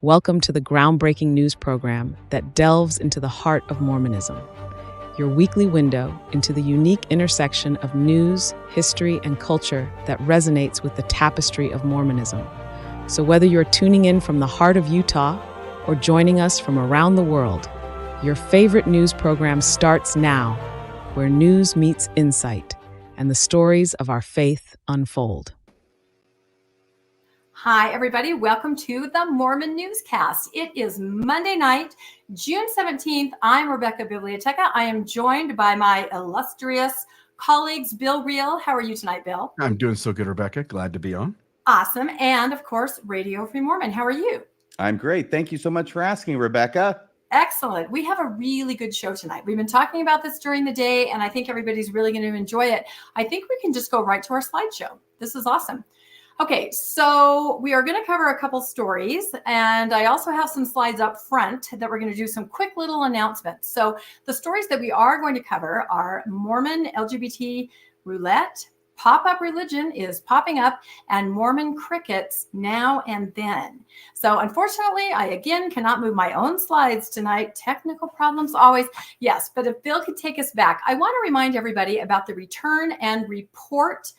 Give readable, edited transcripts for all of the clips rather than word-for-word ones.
Welcome to the groundbreaking news program that delves into the heart of Mormonism, your weekly window into the unique intersection of news, history, and culture that resonates with the tapestry of Mormonism. So whether you're tuning in from the heart of Utah or joining us from around the world, your favorite news program starts now, where news meets insight and the stories of our faith unfold. Hi, everybody. Welcome to the Mormon Newscast. It is Monday night, June 17th. I'm Rebecca Biblioteca. I am joined by my illustrious colleagues, Bill Reel. How are you tonight, Bill? I'm doing so good, Rebecca. Glad to be on. Awesome. And of course, Radio Free Mormon. How are you? I'm great. Thank you so much for asking, Rebecca. Excellent. We have a really good show tonight. We've been talking about this during the day, and I think everybody's really going to enjoy it. I think we can just go right to our slideshow. This is awesome. Okay, so we are going to cover a couple stories, and I also have some slides up front that we're going to do some quick little announcements. So the stories that we are going to cover are Mormon LGBT Roulette, Pop-Up Religion is popping up, and Mormon Crickets now and then. So unfortunately, I again cannot move my own slides tonight. Technical problems always. Yes, but if Bill could take us back, I want to remind everybody about the Return and Report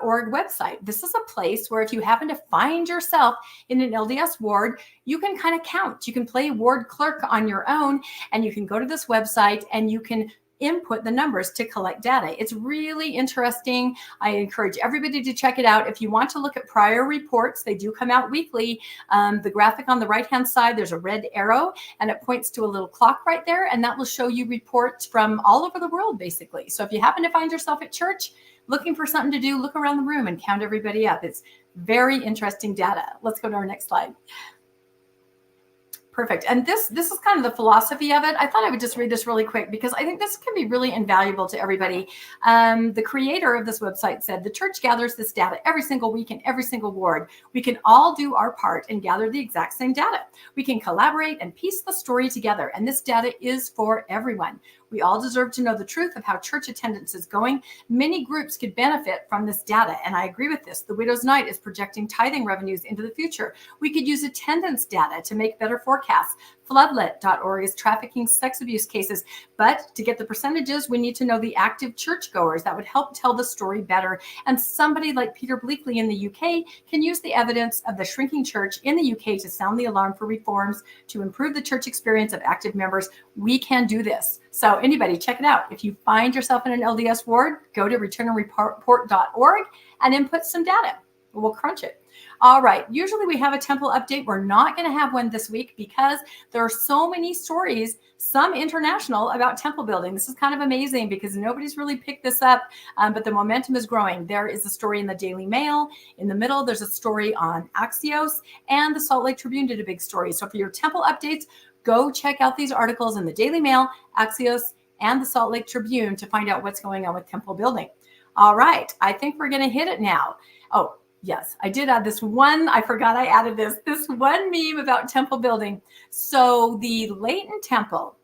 .org website. This is a place where if you happen to find yourself in an LDS ward, you can kind of count. You can play ward clerk on your own, and you can go to this website and you can input the numbers to collect data. It's really interesting. I encourage everybody to check it out. If you want to look at prior reports, they do come out weekly. The graphic on the right-hand side, there's a red arrow, and it points to a little clock right there, and that will show you reports from all over the world, basically. So if you happen to find yourself at church looking for something to do, look around the room and count everybody up. It's very interesting data. Let's go to our next slide. Perfect. And this is kind of the philosophy of it. I thought I would just read this really quick because I think this can be really invaluable to everybody. The creator of this website said, the church gathers this data every single week in every single ward. We can all do our part and gather the exact same data. We can collaborate and piece the story together. And this data is for everyone. We all deserve to know the truth of how church attendance is going. Many groups could benefit from this data, and I agree with this. The Widow's Night is projecting tithing revenues into the future. We could use attendance data to make better forecasts. Floodlit.org is trafficking sex abuse cases, but to get the percentages, we need to know the active churchgoers. That would help tell the story better. And somebody like Peter Bleakley in the UK can use the evidence of the shrinking church in the UK to sound the alarm for reforms to improve the church experience of active members. We can do this. So anybody, check it out. If you find yourself in an LDS ward, go to returnandreport.org and input some data. We'll crunch it. All right. Usually we have a temple update. We're not going to have one this week because there are so many stories, some international, about temple building. This is kind of amazing because nobody's really picked this up, but the momentum is growing. There is a story in the Daily Mail. In the middle, there's a story on Axios, and the Salt Lake Tribune did a big story. So for your temple updates, go check out these articles in the Daily Mail, Axios, and the Salt Lake Tribune to find out what's going on with temple building. All right. I think we're going to hit it now. Oh, yes, I did add this one. I forgot I added this one meme about temple building. So the Leighton Temple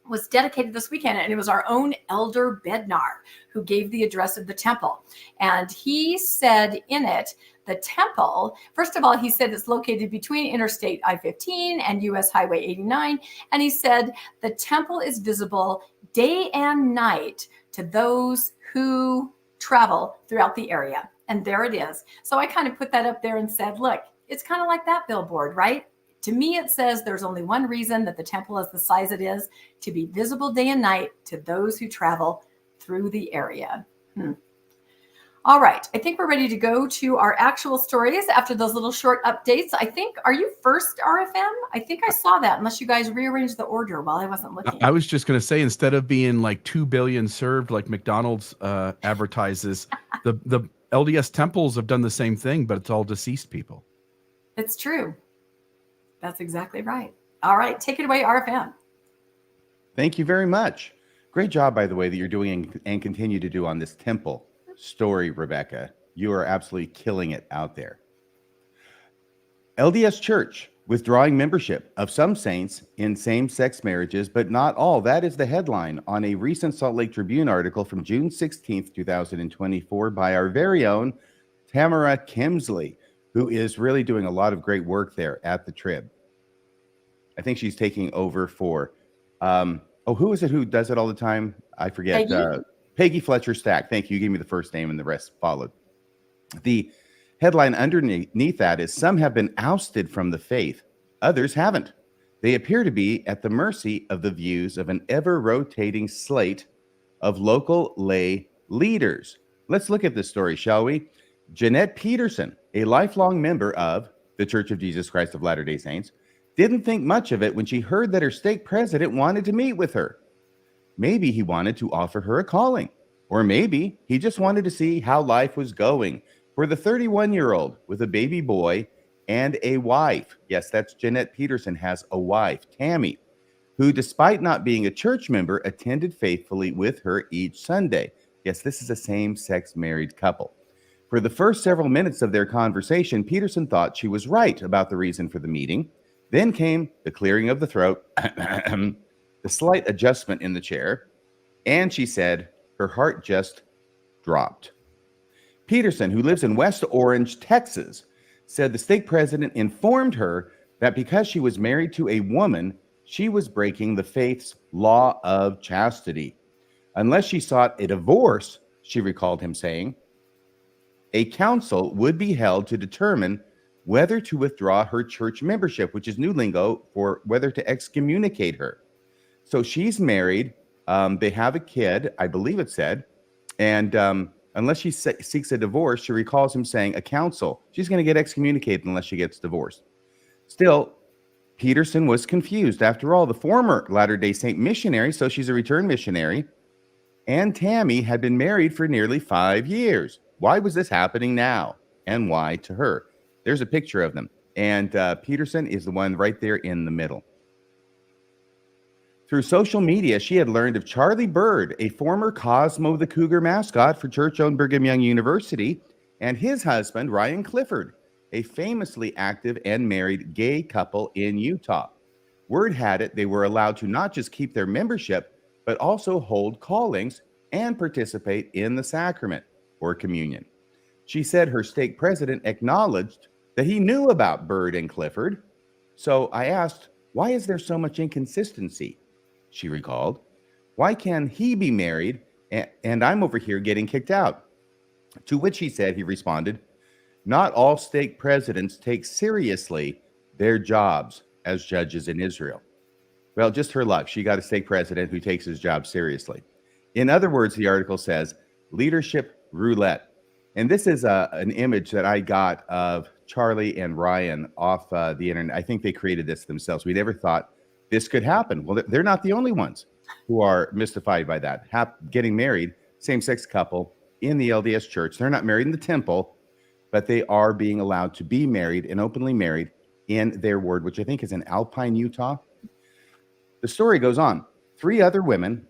was dedicated this weekend, and it was our own Elder Bednar who gave the address of the temple. And he said in it, the temple, first of all, he said it's located between Interstate I-15 and US Highway 89. And he said the temple is visible day and night to those who travel throughout the area. And there it is. So I kind of put that up there and said, look, it's kind of like that billboard, right? To me, it says there's only one reason that the temple is the size it is, to be visible day and night to those who travel through the area. All right. I think we're ready to go to our actual stories after those little short updates. I think, are you first, RFM? I think I saw that, unless you guys rearranged the order while I wasn't looking. I was just going to say, instead of being like 2 billion served like McDonald's advertises, the LDS temples have done the same thing, but it's all deceased people. It's true. That's exactly right. All right. Take it away, RFM. Thank you very much. Great job, by the way, that you're doing and continue to do on this temple story, Rebecca. You are absolutely killing it out there. LDS Church withdrawing membership of some saints in same-sex marriages, but not all. That is the headline on a recent Salt Lake Tribune article from June 16th, 2024 by our very own Tamara Kemsley, who is really doing a lot of great work there at the Trib. I think she's taking over for, who is it who does it all the time? I forget. Peggy? Peggy Fletcher Stack. Thank you. You gave me the first name and the rest followed. The headline underneath that is, some have been ousted from the faith, others haven't. They appear to be at the mercy of the views of an ever-rotating slate of local lay leaders. Let's look at this story, shall we? Jeanette Peterson, a lifelong member of the Church of Jesus Christ of Latter-day Saints, didn't think much of it when she heard that her stake president wanted to meet with her. Maybe he wanted to offer her a calling, or maybe he just wanted to see how life was going for the 31-year-old with a baby boy and a wife. Yes, that's Jeanette Peterson has a wife, Tammy, who, despite not being a church member, attended faithfully with her each Sunday. Yes, this is a same-sex married couple. For the first several minutes of their conversation, Peterson thought she was right about the reason for the meeting. Then came the clearing of the throat, the slight adjustment in the chair, and she said her heart just dropped. Peterson, who lives in West Orange, Texas, said the stake president informed her that because she was married to a woman, she was breaking the faith's law of chastity. Unless she sought a divorce, she recalled him saying, a council would be held to determine whether to withdraw her church membership, which is new lingo for whether to excommunicate her. So she's married. They have a kid, I believe it said. And unless she seeks a divorce, she recalls him saying, a council, she's going to get excommunicated unless she gets divorced. Still, Peterson was confused. After all, the former Latter-day Saint missionary, so she's a returned missionary, and Tammy had been married for nearly 5 years. Why was this happening now? And why to her? There's a picture of them. And Peterson is the one right there in the middle. Through social media, she had learned of Charlie Bird, a former Cosmo the Cougar mascot for church-owned Brigham Young University, and his husband, Ryan Clifford, a famously active and married gay couple in Utah. Word had it they were allowed to not just keep their membership, but also hold callings and participate in the sacrament or communion. She said her stake president acknowledged that he knew about Bird and Clifford. So I asked, why is there so much inconsistency? She recalled, why can he be married and I'm over here getting kicked out? To which he said, he responded, not all stake presidents take seriously their jobs as judges in Israel. Well, just her luck. She got a stake president who takes his job seriously. In other words, the article says, leadership roulette. And this is an image that I got of Charlie and Ryan off the internet. I think they created this themselves. We never thought this could happen. Well, they're not the only ones who are mystified by that. Getting married, same-sex couple in the LDS church. They're not married in the temple, but they are being allowed to be married and openly married in their ward, which I think is in Alpine, Utah. The story goes on. 3 other women,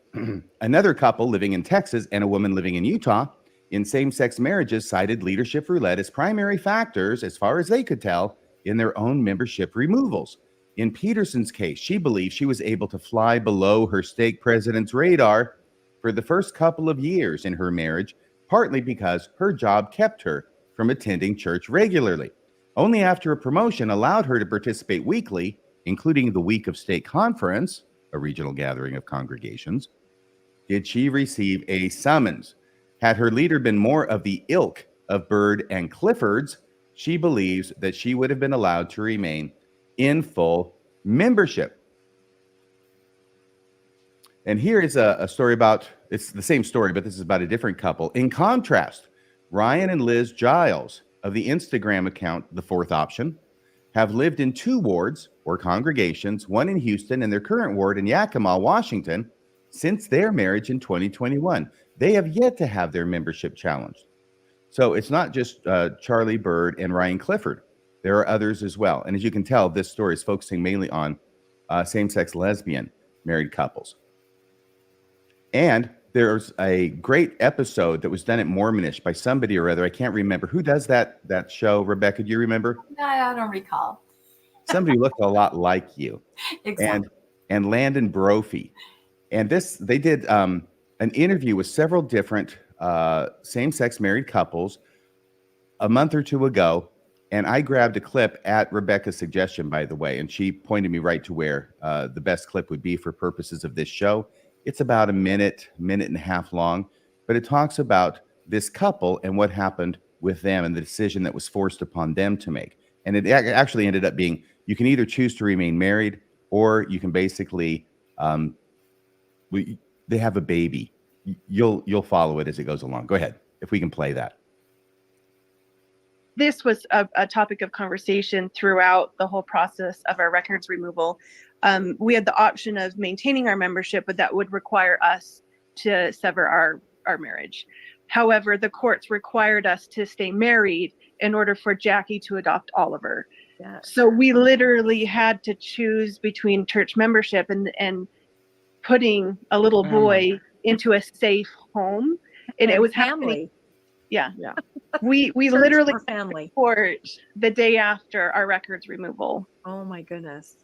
another couple living in Texas and a woman living in Utah, in same-sex marriages cited leadership roulette as primary factors, as far as they could tell, in their own membership removals. In Peterson's case, she believed she was able to fly below her stake president's radar for the first couple of years in her marriage, partly because her job kept her from attending church regularly. Only after a promotion allowed her to participate weekly, including the Week of Stake Conference, a regional gathering of congregations, did she receive a summons. Had her leader been more of the ilk of Bird and Clifford's, she believes that she would have been allowed to remain in full membership. And here is a story about, it's the same story, but this is about a different couple. In contrast, Ryan and Liz Giles of the Instagram account, The Fourth Option, have lived in 2 wards or congregations, one in Houston and their current ward in Yakima, Washington, since their marriage in 2021. They have yet to have their membership challenged. So it's not just Charlie Bird and Ryan Clifford. There are others as well. And as you can tell, this story is focusing mainly on same-sex lesbian married couples. And there's a great episode that was done at Mormonish by somebody or other. I can't remember. Who does that show, Rebecca? Do you remember? No, I don't recall. Somebody who looked a lot like you. Exactly. And Landon Brophy. And they did an interview with several different same-sex married couples a month or 2 ago And I grabbed a clip at Rebecca's suggestion, by the way, and she pointed me right to where the best clip would be for purposes of this show. It's about a minute and a half long, but it talks about this couple and what happened with them and the decision that was forced upon them to make. And it actually ended up being, you can either choose to remain married, or you can basically, they have a baby. You'll follow it as it goes along. Go ahead, if we can play that. This was a topic of conversation throughout the whole process of our records removal. We had the option of maintaining our membership, but that would require us to sever our marriage. However, the courts required us to stay married in order for Jackie to adopt Oliver. Yeah. So we literally had to choose between church membership and putting a little boy into a safe home. And it was happening. Yeah. We literally family court the day after our records removal. Oh my goodness.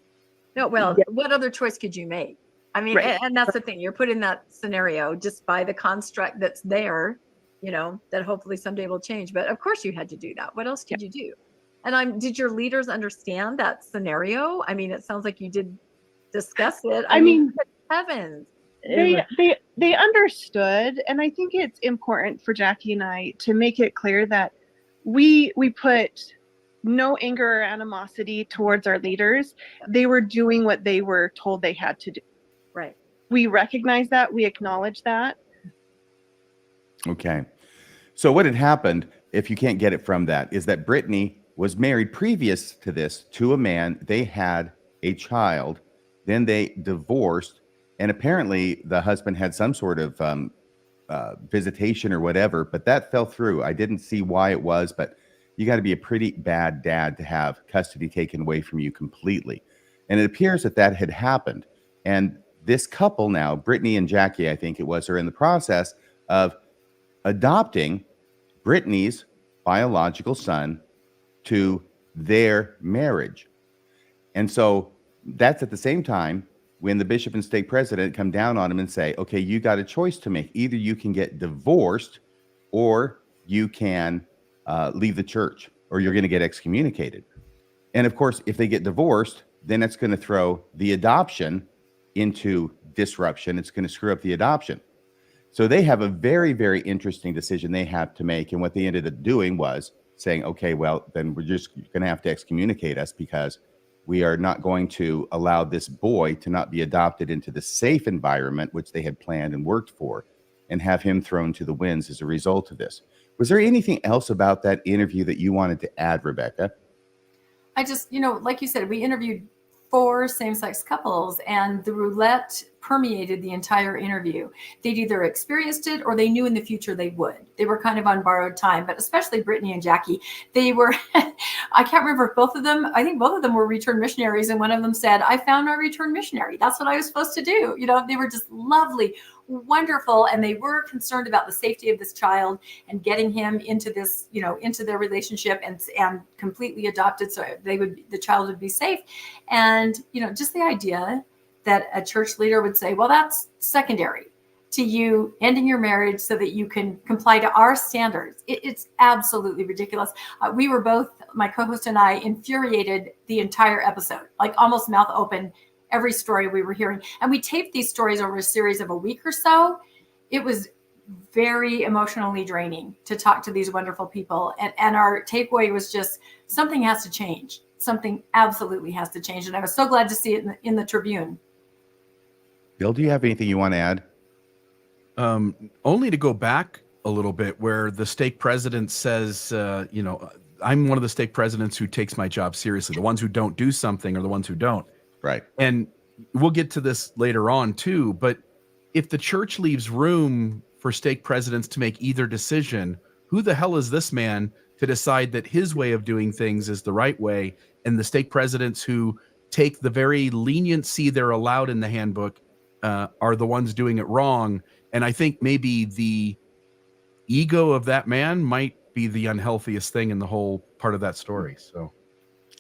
No, well, what other choice could you make? I mean, Right. and that's the thing. You're put in that scenario just by the construct that's there, that hopefully someday will change. But of course you had to do that. What else did you do? And did your leaders understand that scenario? I mean, it sounds like you did discuss it. I mean, heavens. They understood, and I think it's important for Jackie and I to make it clear that we put no anger or animosity towards our leaders. They were doing what they were told they had to do. Right. We recognize that. We acknowledge that. Okay. So what had happened, if you can't get it from that, is that Brittany was married previous to this to a man. They had a child. Then they divorced. And apparently the husband had some sort of visitation or whatever, but that fell through. I didn't see why it was, but you got to be a pretty bad dad to have custody taken away from you completely. And it appears that had happened. And this couple now, Brittany and Jackie, I think it was, are in the process of adopting Brittany's biological son to their marriage. And so that's at the same time when the bishop and stake president come down on him and say, okay, you got a choice to make. Either you can get divorced or you can leave the church, or you're going to get excommunicated. And of course, if they get divorced, then it's going to throw the adoption into disruption. It's going to screw up the adoption. So they have a very, very interesting decision they have to make. And what they ended up doing was saying, okay, well, then we're just going to have to excommunicate us, because we are not going to allow this boy to not be adopted into the safe environment, which they had planned and worked for, and have him thrown to the winds as a result of this. Was there anything else about that interview that you wanted to add, Rebecca? I just, like you said, we interviewed 4 same-sex couples, and the roulette permeated the entire interview. They'd either experienced it or they knew in the future they would. They were kind of on borrowed time, but especially Brittany and Jackie, they were, I can't remember if both of them, I think both of them were returned missionaries. And one of them said, I found my returned missionary. That's what I was supposed to do. They were just lovely, wonderful. And they were concerned about the safety of this child and getting him into this, into their relationship and completely adopted. So the child would be safe. And, just the idea that a church leader would say, well, that's secondary to you ending your marriage so that you can comply to our standards. It's absolutely ridiculous. We were both, my co-host and I, infuriated the entire episode, like almost mouth open, every story we were hearing. And we taped these stories over a series of a week or so. It was very emotionally draining to talk to these wonderful people. And our takeaway was just, something has to change. Something absolutely has to change. And I was so glad to see it in the Tribune. Bill, do you have anything you want to add? Only to go back a little bit, where the stake president says, I'm one of the stake presidents who takes my job seriously. The ones who don't do something are the ones who don't. Right. And we'll get to this later on too, but if the church leaves room for stake presidents to make either decision, who the hell is this man to decide that his way of doing things is the right way, and the stake presidents who take the very leniency they're allowed in the handbook are the ones doing it wrong? And I think maybe the ego of that man might be the unhealthiest thing in the whole part of that story. So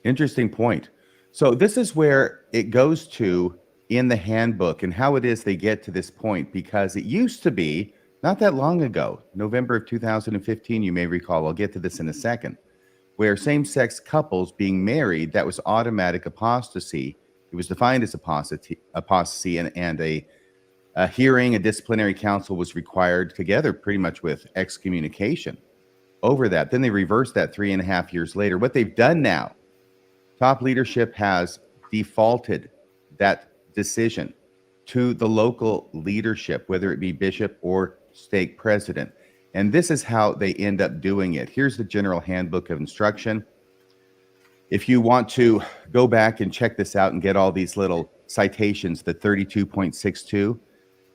interesting point. So this is where it goes to in the handbook and how it is they get to this point, because it used to be not that long ago, November of 2015, you may recall, I'll get to this in a second, where same-sex couples being married, that was automatic apostasy. It was defined as apostasy, and a hearing, a disciplinary council was required, together pretty much with excommunication over that. Then they reversed that 3.5 years later. What they've done now, top leadership has defaulted that decision to the local leadership, whether it be bishop or stake president. And this is how they end up doing it. Here's the General Handbook of Instruction. If you want to go back and check this out and get all these little citations, the 32.62,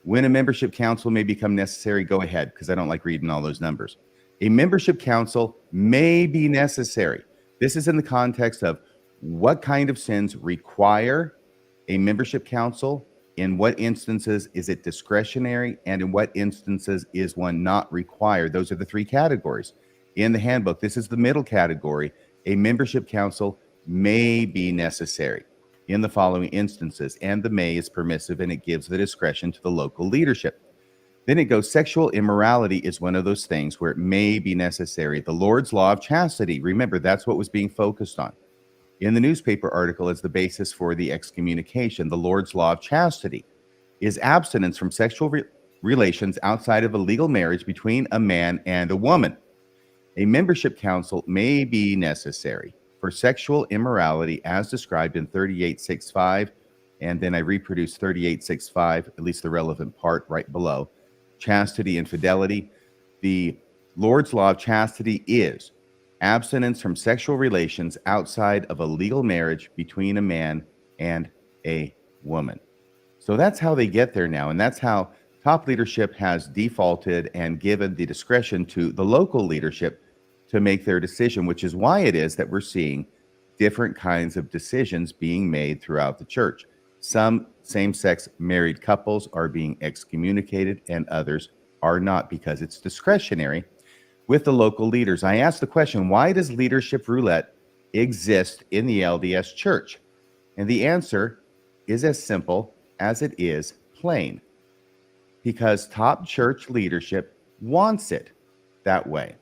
when a membership council may become necessary, go ahead, because I don't like reading all those numbers. A membership council may be necessary. This is in the context of what kind of sins require a membership council, in what instances is it discretionary, and in what instances is one not required. Those are the three categories in the handbook. This is the middle category. A membership council may be necessary in the following instances, and the may is permissive, and it gives the discretion to the local leadership. Then it goes, sexual immorality is one of those things where it may be necessary. The Lord's law of chastity, remember, that's what was being focused on in the newspaper article as the basis for the excommunication. The Lord's law of chastity is abstinence from sexual relations outside of a legal marriage between a man and a woman. A membership council may be necessary for sexual immorality as described in 38.6.5, and then I reproduce 38.6.5, at least the relevant part right below. Chastity and fidelity. The Lord's law of chastity is abstinence from sexual relations outside of a legal marriage between a man and a woman. So that's how they get there now, and that's how top leadership has defaulted and given the discretion to the local leadership to make their decision, which is why it is that we're seeing different kinds of decisions being made throughout the church. Some same-sex married couples are being excommunicated and others are not, because it's discretionary with the local leaders. I asked the question, why does leadership roulette exist in the LDS church? And the answer is as simple as it is plain. Because top church leadership wants it that way.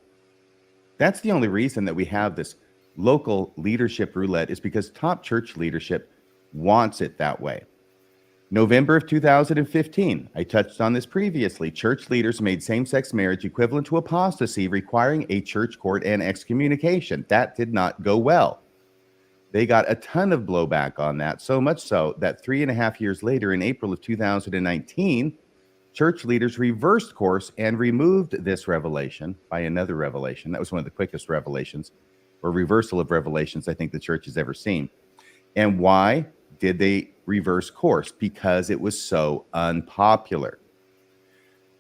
That's the only reason that we have this local leadership roulette, is because top church leadership wants it that way. November of 2015, I touched on this previously. Church leaders made same-sex marriage equivalent to apostasy, requiring a church court and excommunication. That did not go well. They got a ton of blowback on that, so much so that 3.5 years later, in April of 2019, church leaders reversed course and removed this revelation by another revelation. That was one of the quickest revelations, or reversal of revelations, I think the church has ever seen. And why did they reverse course? Because it was so unpopular.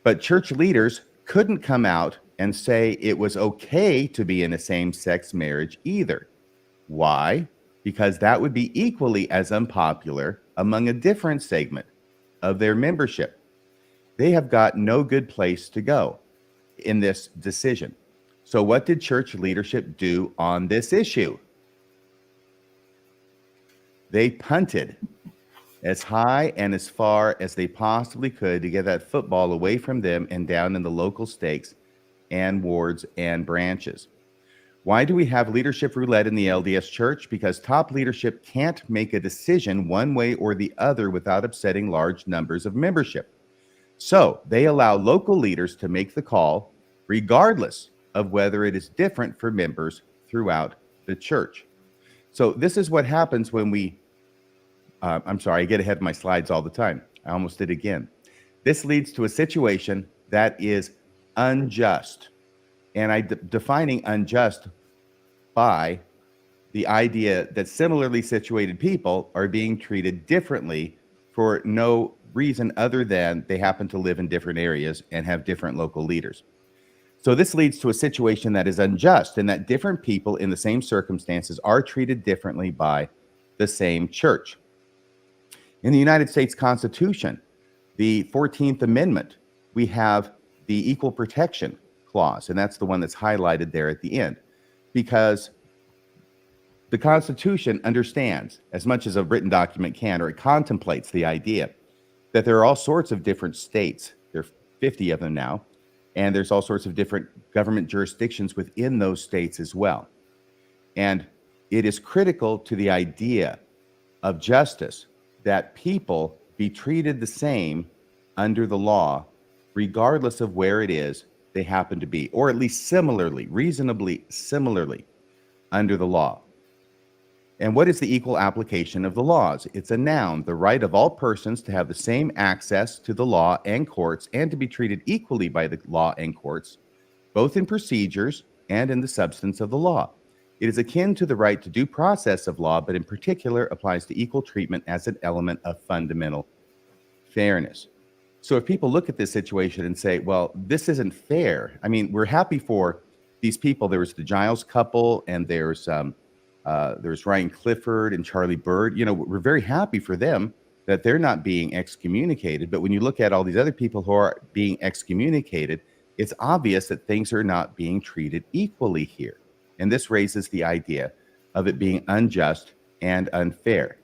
But church leaders couldn't come out and say it was okay to be in a same-sex marriage either. Why? Because that would be equally as unpopular among a different segment of their membership. They have got no good place to go in this decision. So what did church leadership do on this issue? They punted as high and as far as they possibly could to get that football away from them and down in the local stakes and wards and branches. Why do we have leadership roulette in the LDS church? Because top leadership can't make a decision one way or the other without upsetting large numbers of membership. So they allow local leaders to make the call, regardless of whether it is different for members throughout the church. So this is what happens when we, I'm sorry, I get ahead of my slides all the time. I almost did again. This leads to a situation that is unjust. And I'm defining unjust by the idea that similarly situated people are being treated differently for no reason other than they happen to live in different areas and have different local leaders. So this leads to a situation that is unjust, and that different people in the same circumstances are treated differently by the same church. In the United States Constitution, the 14th Amendment, we have the Equal Protection Clause, and that's the one that's highlighted there at the end, because the Constitution understands, as much as a written document can, or it contemplates the idea that there are all sorts of different states. There are 50 of them now. And there's all sorts of different government jurisdictions within those states as well. And it is critical to the idea of justice that people be treated the same under the law, regardless of where it is they happen to be, or at least similarly, reasonably similarly under the law. And what is the equal application of the laws? It's a noun, the right of all persons to have the same access to the law and courts and to be treated equally by the law and courts, both in procedures and in the substance of the law. It is akin to the right to due process of law, but in particular applies to equal treatment as an element of fundamental fairness. So if people look at this situation and say, well, this isn't fair. I mean, we're happy for these people. There was the Giles couple, and there's Ryan Clifford and Charlie Bird. You know, we're very happy for them that they're not being excommunicated. But when you look at all these other people who are being excommunicated, it's obvious that things are not being treated equally here. And this raises the idea of it being unjust and unfair.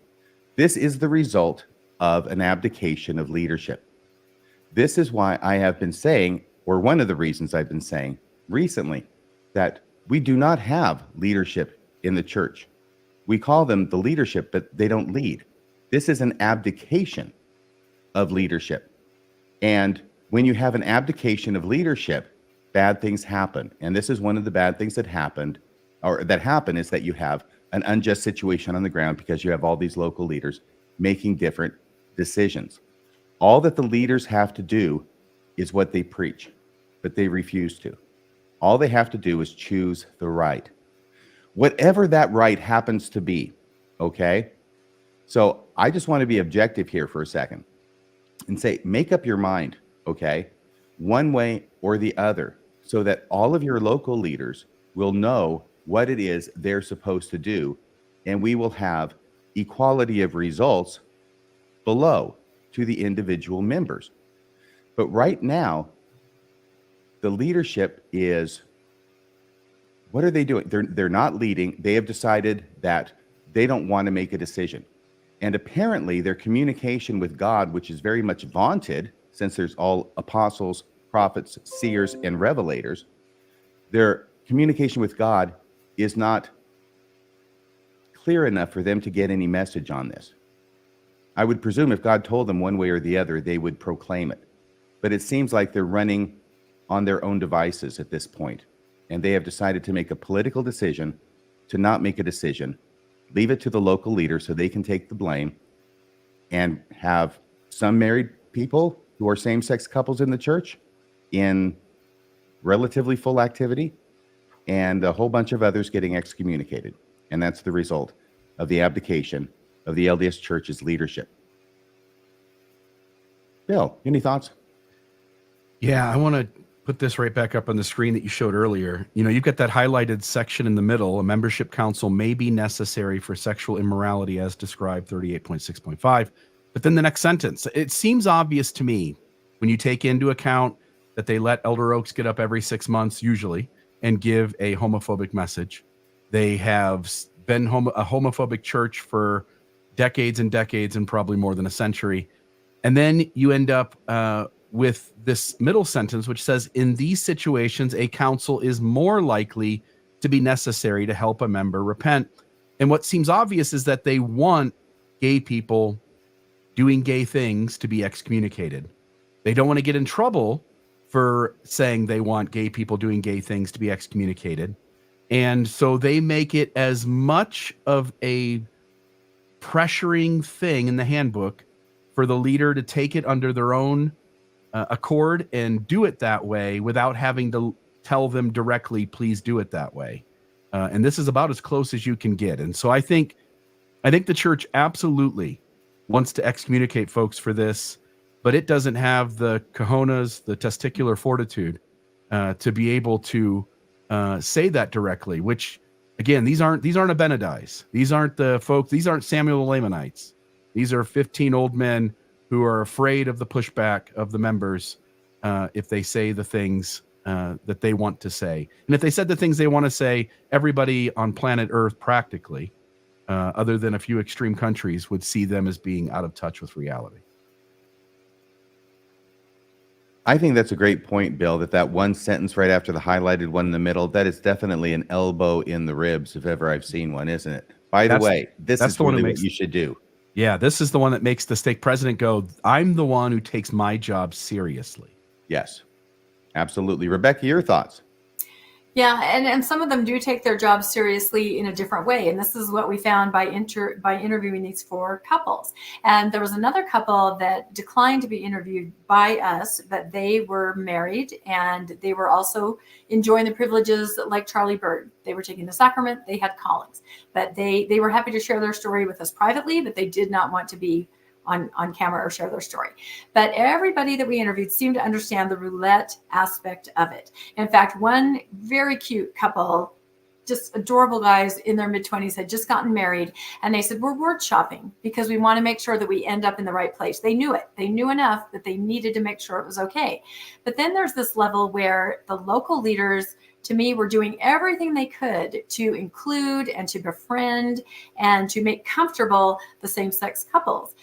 This is the result of an abdication of leadership. This is why I have been saying, or one of the reasons I've been saying recently, that we do not have leadership in the church. We call them the leadership, but they don't lead. This is an abdication of leadership. And when you have an abdication of leadership, bad things happen. And this is one of the bad things that happened, or that happen, is that you have an unjust situation on the ground because you have all these local leaders making different decisions. All that the leaders have to do is what they preach, but they refuse to. All they have to do is choose the right, whatever that right happens to be. Okay? So I just want to be objective here for a second and say, make up your mind, okay, one way or the other, so that all of your local leaders will know what it is they're supposed to do, and we will have equality of results below to the individual members. But right now, the leadership is, what are they doing? They're not leading. They have decided that they don't want to make a decision. And apparently their communication with God, which is very much vaunted, since there's all apostles, prophets, seers, and revelators, their communication with God is not clear enough for them to get any message on this. I would presume if God told them one way or the other, they would proclaim it. But it seems like they're running on their own devices at this point, and they have decided to make a political decision to not make a decision, leave it to the local leader so they can take the blame, and have some married people who are same-sex couples in the church in relatively full activity, and a whole bunch of others getting excommunicated. And that's the result of the abdication of the LDS Church's leadership. Bill, any thoughts? Yeah, I want to put this right back up on the screen that you showed earlier. You know, you've got that highlighted section in the middle. A membership council may be necessary for sexual immorality as described 38.6.5. But then the next sentence, it seems obvious to me when you take into account that they let Elder Oaks get up every 6 months usually and give a homophobic message. They have been a homophobic church for decades and decades, and probably more than a century. And then you end up with this middle sentence, which says, in these situations, a council is more likely to be necessary to help a member repent. And what seems obvious is that they want gay people doing gay things to be excommunicated. They don't want to get in trouble for saying they want gay people doing gay things to be excommunicated. And so they make it as much of a pressuring thing in the handbook for the leader to take it under their own accord and do it that way without having to tell them directly, please do it that way. And this is about as close as you can get. And so I think the church absolutely wants to excommunicate folks for this, but it doesn't have the cojones, the testicular fortitude to be able to say that directly, which again, these aren't Abinadites. These aren't the folks, these aren't Samuel the Lamanites. These are 15 old men who are afraid of the pushback of the members if they say the things that they want to say. And if they said the things they want to say, everybody on planet Earth practically, other than a few extreme countries, would see them as being out of touch with reality. I think that's a great point, Bill, that one sentence right after the highlighted one in the middle, that is definitely an elbow in the ribs if ever I've seen one, isn't it? By the way, this that's is the one who really what makes you should do. Yeah, this is the one that makes the stake president go, I'm the one who takes my job seriously. Yes, absolutely. Rebecca, your thoughts? Yeah, and some of them do take their jobs seriously in a different way. And this is what we found by interviewing these 4 couples. And there was another couple that declined to be interviewed by us, but they were married and they were also enjoying the privileges like Charlie Bird. They were taking the sacrament, they had callings, but they were happy to share their story with us privately, but they did not want to be on camera or share their story. But everybody that we interviewed seemed to understand the roulette aspect of it. In fact, one very cute couple, just adorable guys in their mid-20s, had just gotten married, and they said, we're word shopping because we want to make sure that we end up in the right place. They knew it. They knew enough that they needed to make sure it was okay. But then there's this level where the local leaders, to me, were doing everything they could to include and to befriend and to make comfortable the same-sex couples.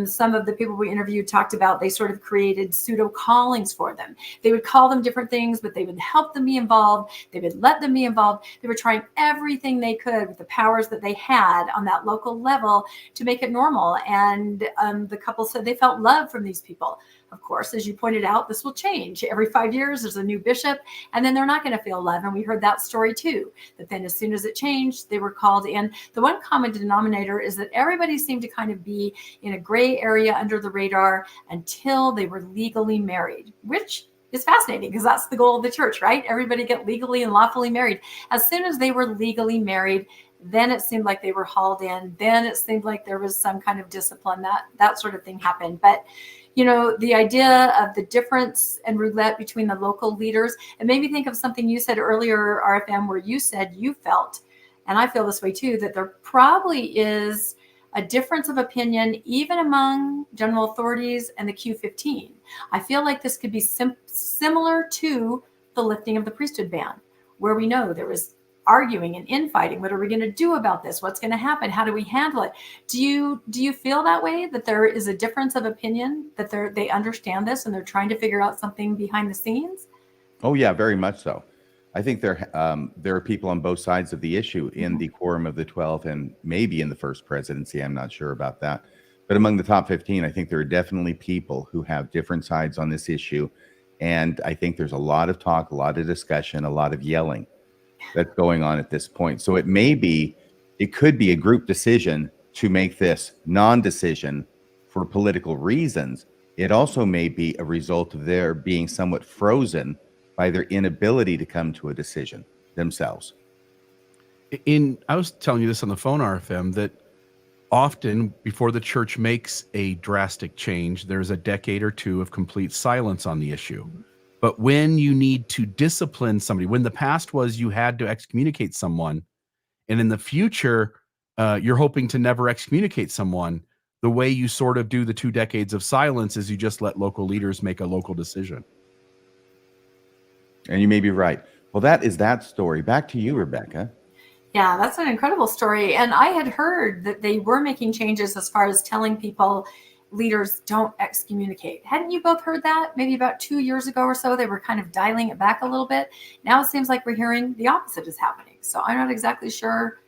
Some of the people we interviewed talked about they sort of created pseudo callings for them. They would call them different things, but they would help them be involved. They would let them be involved. They were trying everything they could with the powers that they had on that local level to make it normal. And the couple said they felt love from these people. Of course, as you pointed out, this will change. Every 5 years, there's a new bishop, and then they're not going to feel love. And we heard that story too, that then as soon as it changed, they were called in. The one common denominator is that everybody seemed to kind of be in a gray area under the radar until they were legally married, which is fascinating because that's the goal of the church, right? Everybody get legally and lawfully married. As soon as they were legally married, then it seemed like they were hauled in. Then it seemed like there was some kind of discipline, that sort of thing happened. But you know, the idea of the difference and roulette between the local leaders, it made me think of something you said earlier, RFM, where you said you felt, and I feel this way too, that there probably is a difference of opinion even among general authorities and the Q15. I feel like this could be similar to the lifting of the priesthood ban, where we know there was arguing and infighting. What are we going to do about this? What's going to happen? How do we handle it? Do you feel that way, that there is a difference of opinion, that they understand this and they're trying to figure out something behind the scenes? Oh yeah, very much so. I think there are people on both sides of the issue in the Quorum of the 12 and maybe in the First Presidency. I'm not sure about that. But among the top 15, I think there are definitely people who have different sides on this issue. And I think there's a lot of talk, a lot of discussion, a lot of yelling that's going on at this point. So it could be a group decision to make this non-decision for political reasons. It also may be a result of their being somewhat frozen by their inability to come to a decision themselves. I was telling you this on the phone, RFM, that often before the church makes a drastic change, there's a decade or two of complete silence on the issue. But when you need to discipline somebody, when the past was you had to excommunicate someone, and in the future, you're hoping to never excommunicate someone, the way you sort of do the 2 decades of silence is you just let local leaders make a local decision. And you may be right. Well, that is that story. Back to you, Rebecca. Yeah, that's an incredible story. And I had heard that they were making changes as far as telling people, leaders don't excommunicate. Hadn't you both heard that? Maybe about 2 years ago or so, they were kind of dialing it back a little bit. Now it seems like we're hearing the opposite is happening. So I'm not exactly sure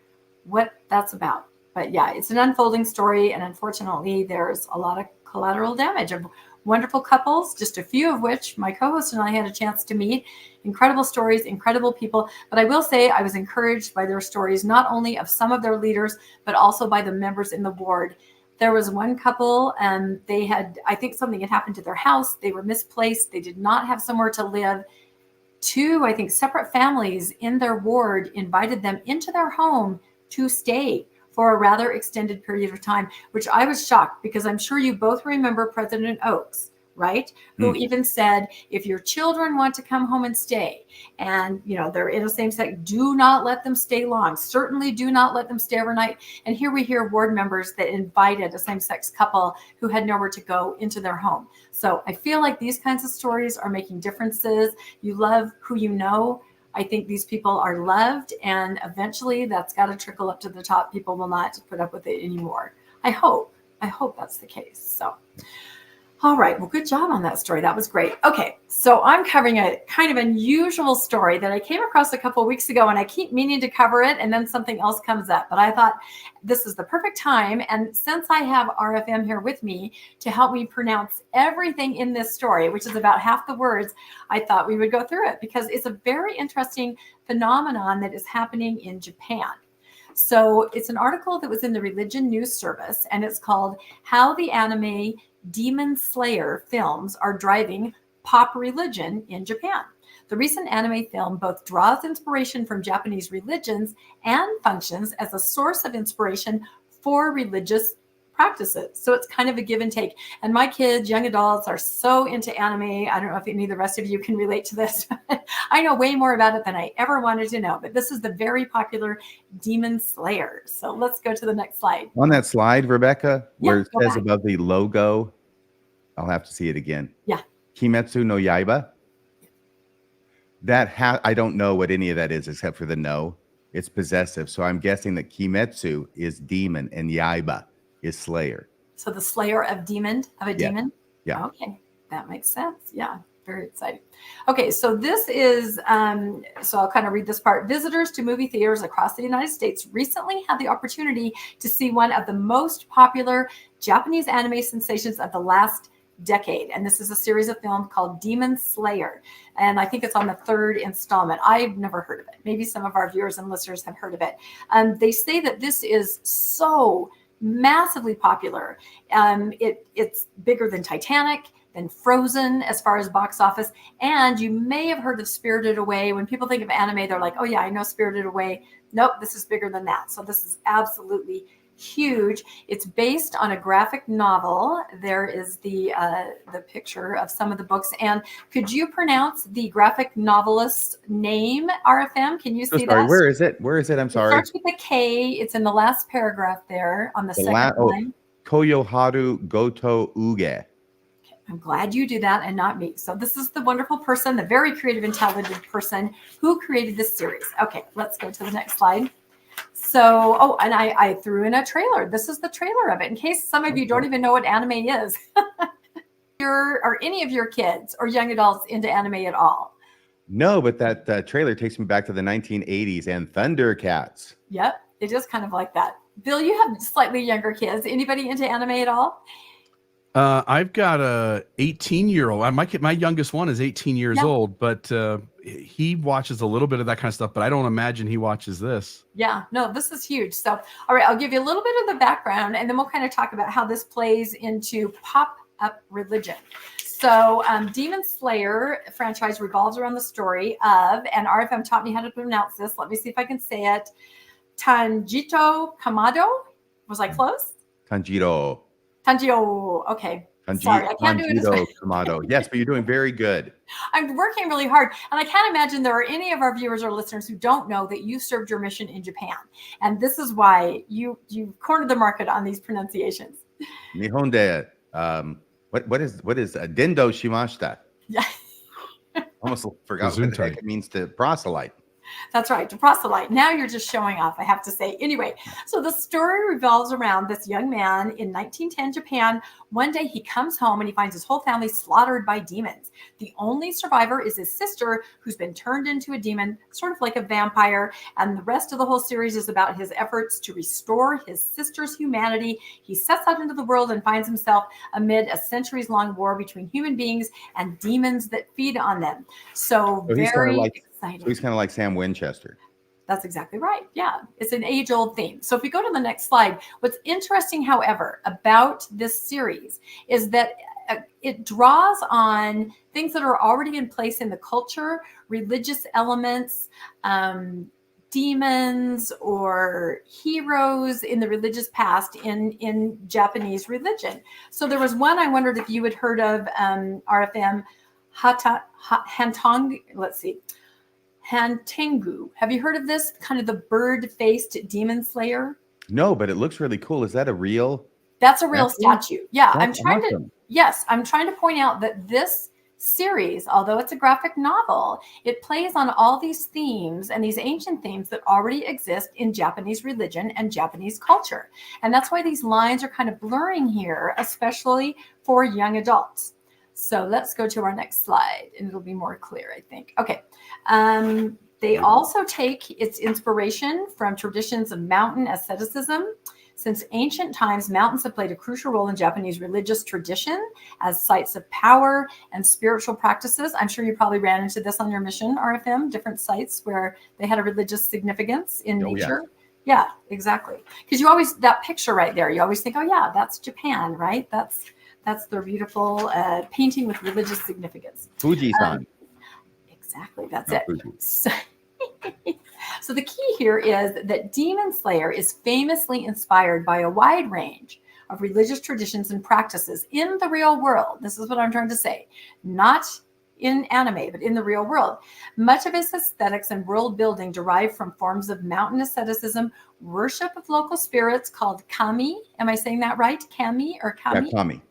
what that's about. But yeah, it's an unfolding story. And unfortunately, there's a lot of collateral damage of wonderful couples, just a few of which my co-host and I had a chance to meet. Incredible stories, incredible people. But I will say I was encouraged by their stories, not only of some of their leaders, but also by the members in the board. There was one couple and they had, I think something had happened to their house. They were misplaced. They did not have somewhere to live. 2, I think, separate families in their ward invited them into their home to stay for a rather extended period of time, which I was shocked because I'm sure you both remember President Oaks, right? Who even said, if your children want to come home and stay and, you know, they're in the same sex, do not let them stay long. Certainly do not let them stay overnight. And here we hear ward members that invited a same-sex couple who had nowhere to go into their home. So I feel like these kinds of stories are making differences. You love who you know. I think these people are loved, and eventually that's got to trickle up to the top. People will not put up with it anymore. I hope that's the case. So, All right. Well, good job on that story. That was great. Okay. So I'm covering a kind of unusual story that I came across a couple of weeks ago, and I keep meaning to cover it, and then something else comes up. But I thought this is the perfect time. And since I have RFM here with me to help me pronounce everything in this story, which is about half the words, I thought we would go through it because it's a very interesting phenomenon that is happening in Japan. So it's an article that was in the Religion News Service, and it's called How the Anime Demon Slayer Films Are Driving Pop Religion in Japan. The recent anime film both draws inspiration from Japanese religions and functions as a source of inspiration for religious practices. So it's kind of a give and take. And my kids, young adults, are so into anime. I don't know if any of the rest of you can relate to this. I know way more about it than I ever wanted to know. But this is the very popular Demon Slayer. So let's go to the next slide. On that slide, Rebecca, where Yeah, it says above the logo, I'll have to see it again. Yeah. Kimetsu no Yaiba. I don't know what any of that is except for the no. It's possessive. So I'm guessing that Kimetsu is demon and Yaiba is slayer. So the slayer of demon, of a demon? Yeah. Okay, that makes sense. Yeah, very exciting. Okay, so this is, so I'll kind of read this part. Visitors to movie theaters across the United States recently had the opportunity to see one of the most popular Japanese anime sensations of the last decade. And this is a series of films called Demon Slayer. And I think it's on the third installment. I've never heard of it. Maybe some of our viewers and listeners have heard of it. They say that this is so massively popular. It's bigger than Titanic, than Frozen as far as box office. And you may have heard of Spirited Away. When people think of anime, they're like, oh yeah, I know Spirited Away. Nope, this is bigger than that. So this is absolutely huge. It's based on a graphic novel. There is the picture of some of the books. And could you pronounce the graphic novelist's name, RFM? Can you see that? Where is it? Where is it? I'm sorry. It starts with a K. It's in the last paragraph there on the second line. Koyoharu Goto Uge. I'm glad you do that and not me. So this is the wonderful person, the very creative and talented person who created this series. Okay, let's go to the next slide. So, oh, and I threw in a trailer. This is the trailer of it in case some of you don't even know what anime is. Are any of your kids or young adults into anime at all? No, but that trailer takes me back to the 1980s and Thundercats. Yep, it is kind of like that. Bill, you have slightly younger kids. Anybody into anime at all? I've got a 18-year-old. My youngest one is 18 years old, but he watches a little bit of that kind of stuff, but I don't imagine he watches this. Yeah, no, this is huge. So, all right, I'll give you a little bit of the background, and then we'll kind of talk about how this plays into pop-up religion. So Demon Slayer franchise revolves around the story of, and RFM taught me how to pronounce this. Let me see if I can say it. Tanjiro Kamado. Was I close? Tanjiro. Okay. Sorry, I can't do it. Tanjiro Kamado. Yes, but you're doing very good. I'm working really hard. And I can't imagine there are any of our viewers or listeners who don't know that you served your mission in Japan. And this is why you cornered the market on these pronunciations. Nihonde, what is Dendo Shimashita? Yeah. Almost forgot what the heck it means to proselyte. That's right, to proselyte. Now you're just showing off, I have to say. Anyway, so the story revolves around this young man in 1910 Japan. One day he comes home and he finds his whole family slaughtered by demons. The only survivor is his sister, who's been turned into a demon, sort of like a vampire. And the rest of the whole series is about his efforts to restore his sister's humanity. He sets out into the world and finds himself amid a centuries-long war between human beings and demons that feed on them. So very exciting. So he's kind of like Sam Winchester. That's exactly right. Yeah, it's an age-old theme. So if we go to the next slide, what's interesting, however, about this series is that it draws on things that are already in place in the culture, religious elements, demons or heroes in the religious past in Japanese religion. So there was one I wondered if you had heard of, RFM, Hantengu. Have you heard of this? Kind of the bird-faced demon slayer? No, but it looks really cool. Is that a real? That's a real statue. Yeah, That's awesome. I'm trying to point out that this series, although it's a graphic novel, it plays on all these themes and these ancient themes that already exist in Japanese religion and Japanese culture. And that's why these lines are kind of blurring here, especially for young adults. So let's go to our next slide and it'll be more clear, I think. Okay. They also take its inspiration from traditions of mountain asceticism. Since ancient times, mountains have played a crucial role in Japanese religious tradition as sites of power and spiritual practices. I'm sure you probably ran into this on your mission, RFM, different sites where they had a religious significance in nature. Yeah, exactly. Because you always, that picture right there, you always think, oh yeah, that's Japan, right? That's their beautiful painting with religious significance. Fuji-san. Exactly, that's it. So the key here is that Demon Slayer is famously inspired by a wide range of religious traditions and practices in the real world. This is what I'm trying to say. Not in anime, but in the real world. Much of its aesthetics and world building derive from forms of mountain asceticism, worship of local spirits called kami. Am I saying that right? Kami or kami? Yeah, kami.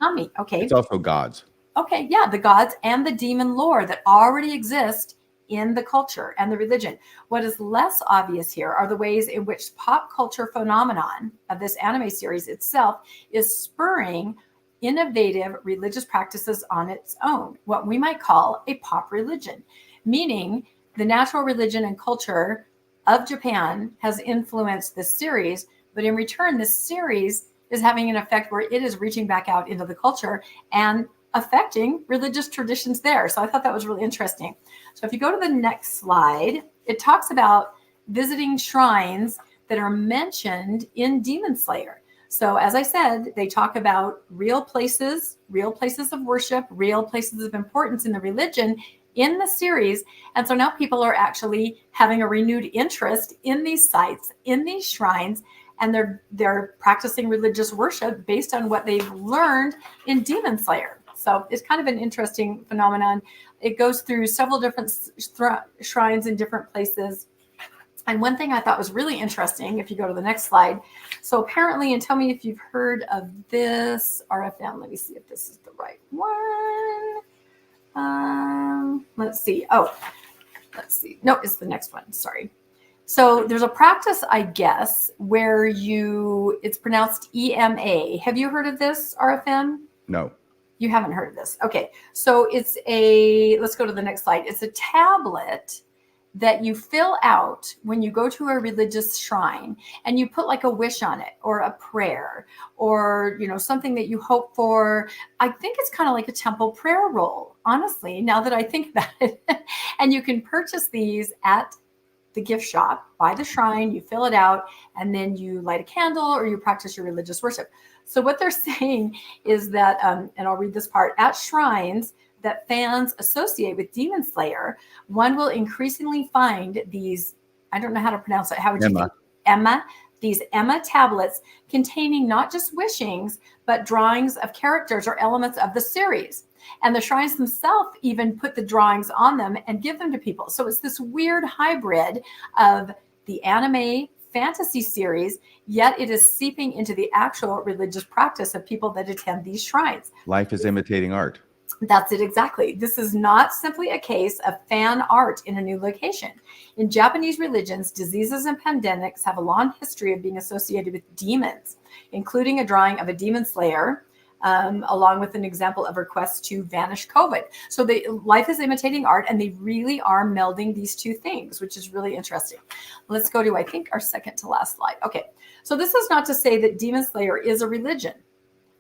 Kami, okay. It's also gods. Okay, yeah, the gods and the demon lore that already exist in the culture and the religion. What is less obvious here are the ways in which pop culture phenomenon of this anime series itself is spurring innovative religious practices on its own, what we might call a pop religion, meaning the natural religion and culture of Japan has influenced this series, but in return, this series is having an effect where it is reaching back out into the culture and affecting religious traditions there. So I thought that was really interesting. So if you go to the next slide, it talks about visiting shrines that are mentioned in Demon Slayer. So as I said, they talk about real places of worship, real places of importance in the religion in the series. And so now people are actually having a renewed interest in these sites, in these shrines, and they're practicing religious worship based on what they've learned in Demon Slayer. So it's kind of an interesting phenomenon. It goes through several different shrines in different places. And one thing I thought was really interesting, if you go to the next slide. So apparently, and tell me if you've heard of this RFM. Let me see if this is the right one. Let's see. Oh, let's see. No, it's the next one. Sorry. So there's a practice, I guess, where it's pronounced EMA. Have you heard of this, RFM? No. You haven't heard of this. Okay. So let's go to the next slide. It's a tablet that you fill out when you go to a religious shrine and you put like a wish on it or a prayer or, something that you hope for. I think it's kind of like a temple prayer roll, honestly, now that I think about it. And you can purchase these at the gift shop by the shrine, you fill it out, and then you light a candle or you practice your religious worship. So what they're saying is that, and I'll read this part, at shrines that fans associate with Demon Slayer, one will increasingly find these, I don't know how to pronounce it. How would you think? These Emma tablets containing not just wishings, but drawings of characters or elements of the series. And the shrines themselves even put the drawings on them and give them to people. So it's this weird hybrid of the anime fantasy series, yet it is seeping into the actual religious practice of people that attend these shrines. Life is imitating art. That's it exactly. This is not simply a case of fan art in a new location. In Japanese religions, diseases and pandemics have a long history of being associated with demons, including a drawing of a demon slayer, along with an example of requests to vanish COVID. So life is imitating art, and they really are melding these two things, which is really interesting. Let's go to, I think, our second to last slide. Okay, so this is not to say that Demon Slayer is a religion.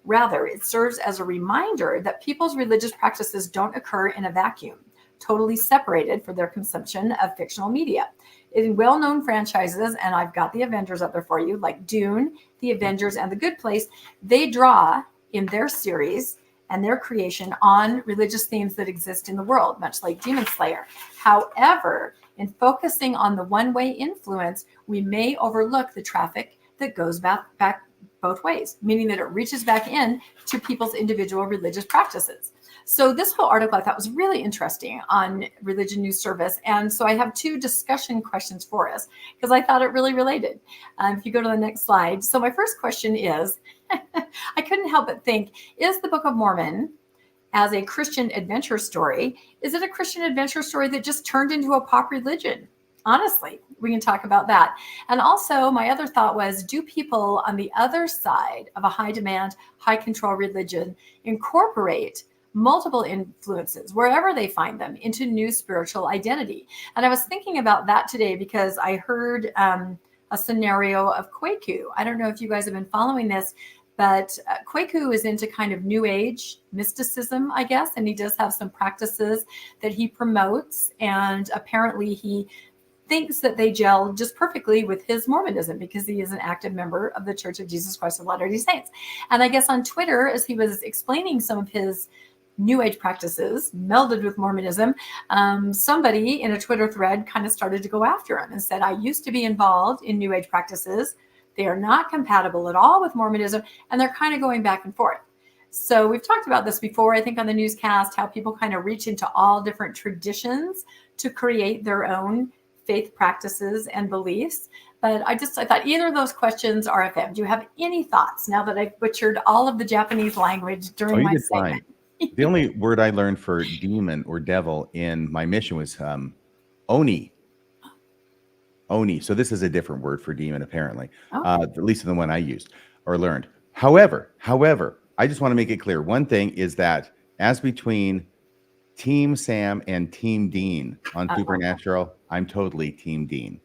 Rather, it serves as a reminder that people's religious practices don't occur in a vacuum, totally separated from their consumption of fictional media. In well-known franchises, and I've got the Avengers up there for you, like Dune, The Avengers, and The Good Place, they draw in their series and their creation on religious themes that exist in the world, much like Demon Slayer. However, in focusing on the one-way influence, we may overlook the traffic that goes back both ways, meaning that it reaches back in to people's individual religious practices. So this whole article I thought was really interesting on Religion News Service. And so I have two discussion questions for us because I thought it really related. If you go to the next slide. So my first question is, I couldn't help but think, is the Book of Mormon as a Christian adventure story? Is it a Christian adventure story that just turned into a pop religion? Honestly, we can talk about that. And also, my other thought was, do people on the other side of a high demand, high control religion incorporate multiple influences wherever they find them into new spiritual identity? And I was thinking about that today because I heard a scenario of Kwaku. I don't know if you guys have been following this, but Kwaku is into kind of new age mysticism, I guess, and he does have some practices that he promotes, and apparently he thinks that they gel just perfectly with his Mormonism because he is an active member of the Church of Jesus Christ of Latter-day Saints. And I guess on Twitter, as he was explaining some of his new age practices melded with Mormonism, somebody in a Twitter thread kind of started to go after him and said, I used to be involved in new age practices. They are not compatible at all with Mormonism. And they're kind of going back and forth. So we've talked about this before, I think, on the newscast, how people kind of reach into all different traditions to create their own faith practices and beliefs. But I thought either of those questions are of them. Do you have any thoughts now that I've butchered all of the Japanese language during my segment? The only word I learned for demon or devil in my mission was oni. Oni. So this is a different word for demon, apparently, at least the one I used or learned. However, I just want to make it clear. One thing is that as between Team Sam and Team Dean on Supernatural, I'm totally Team Dean.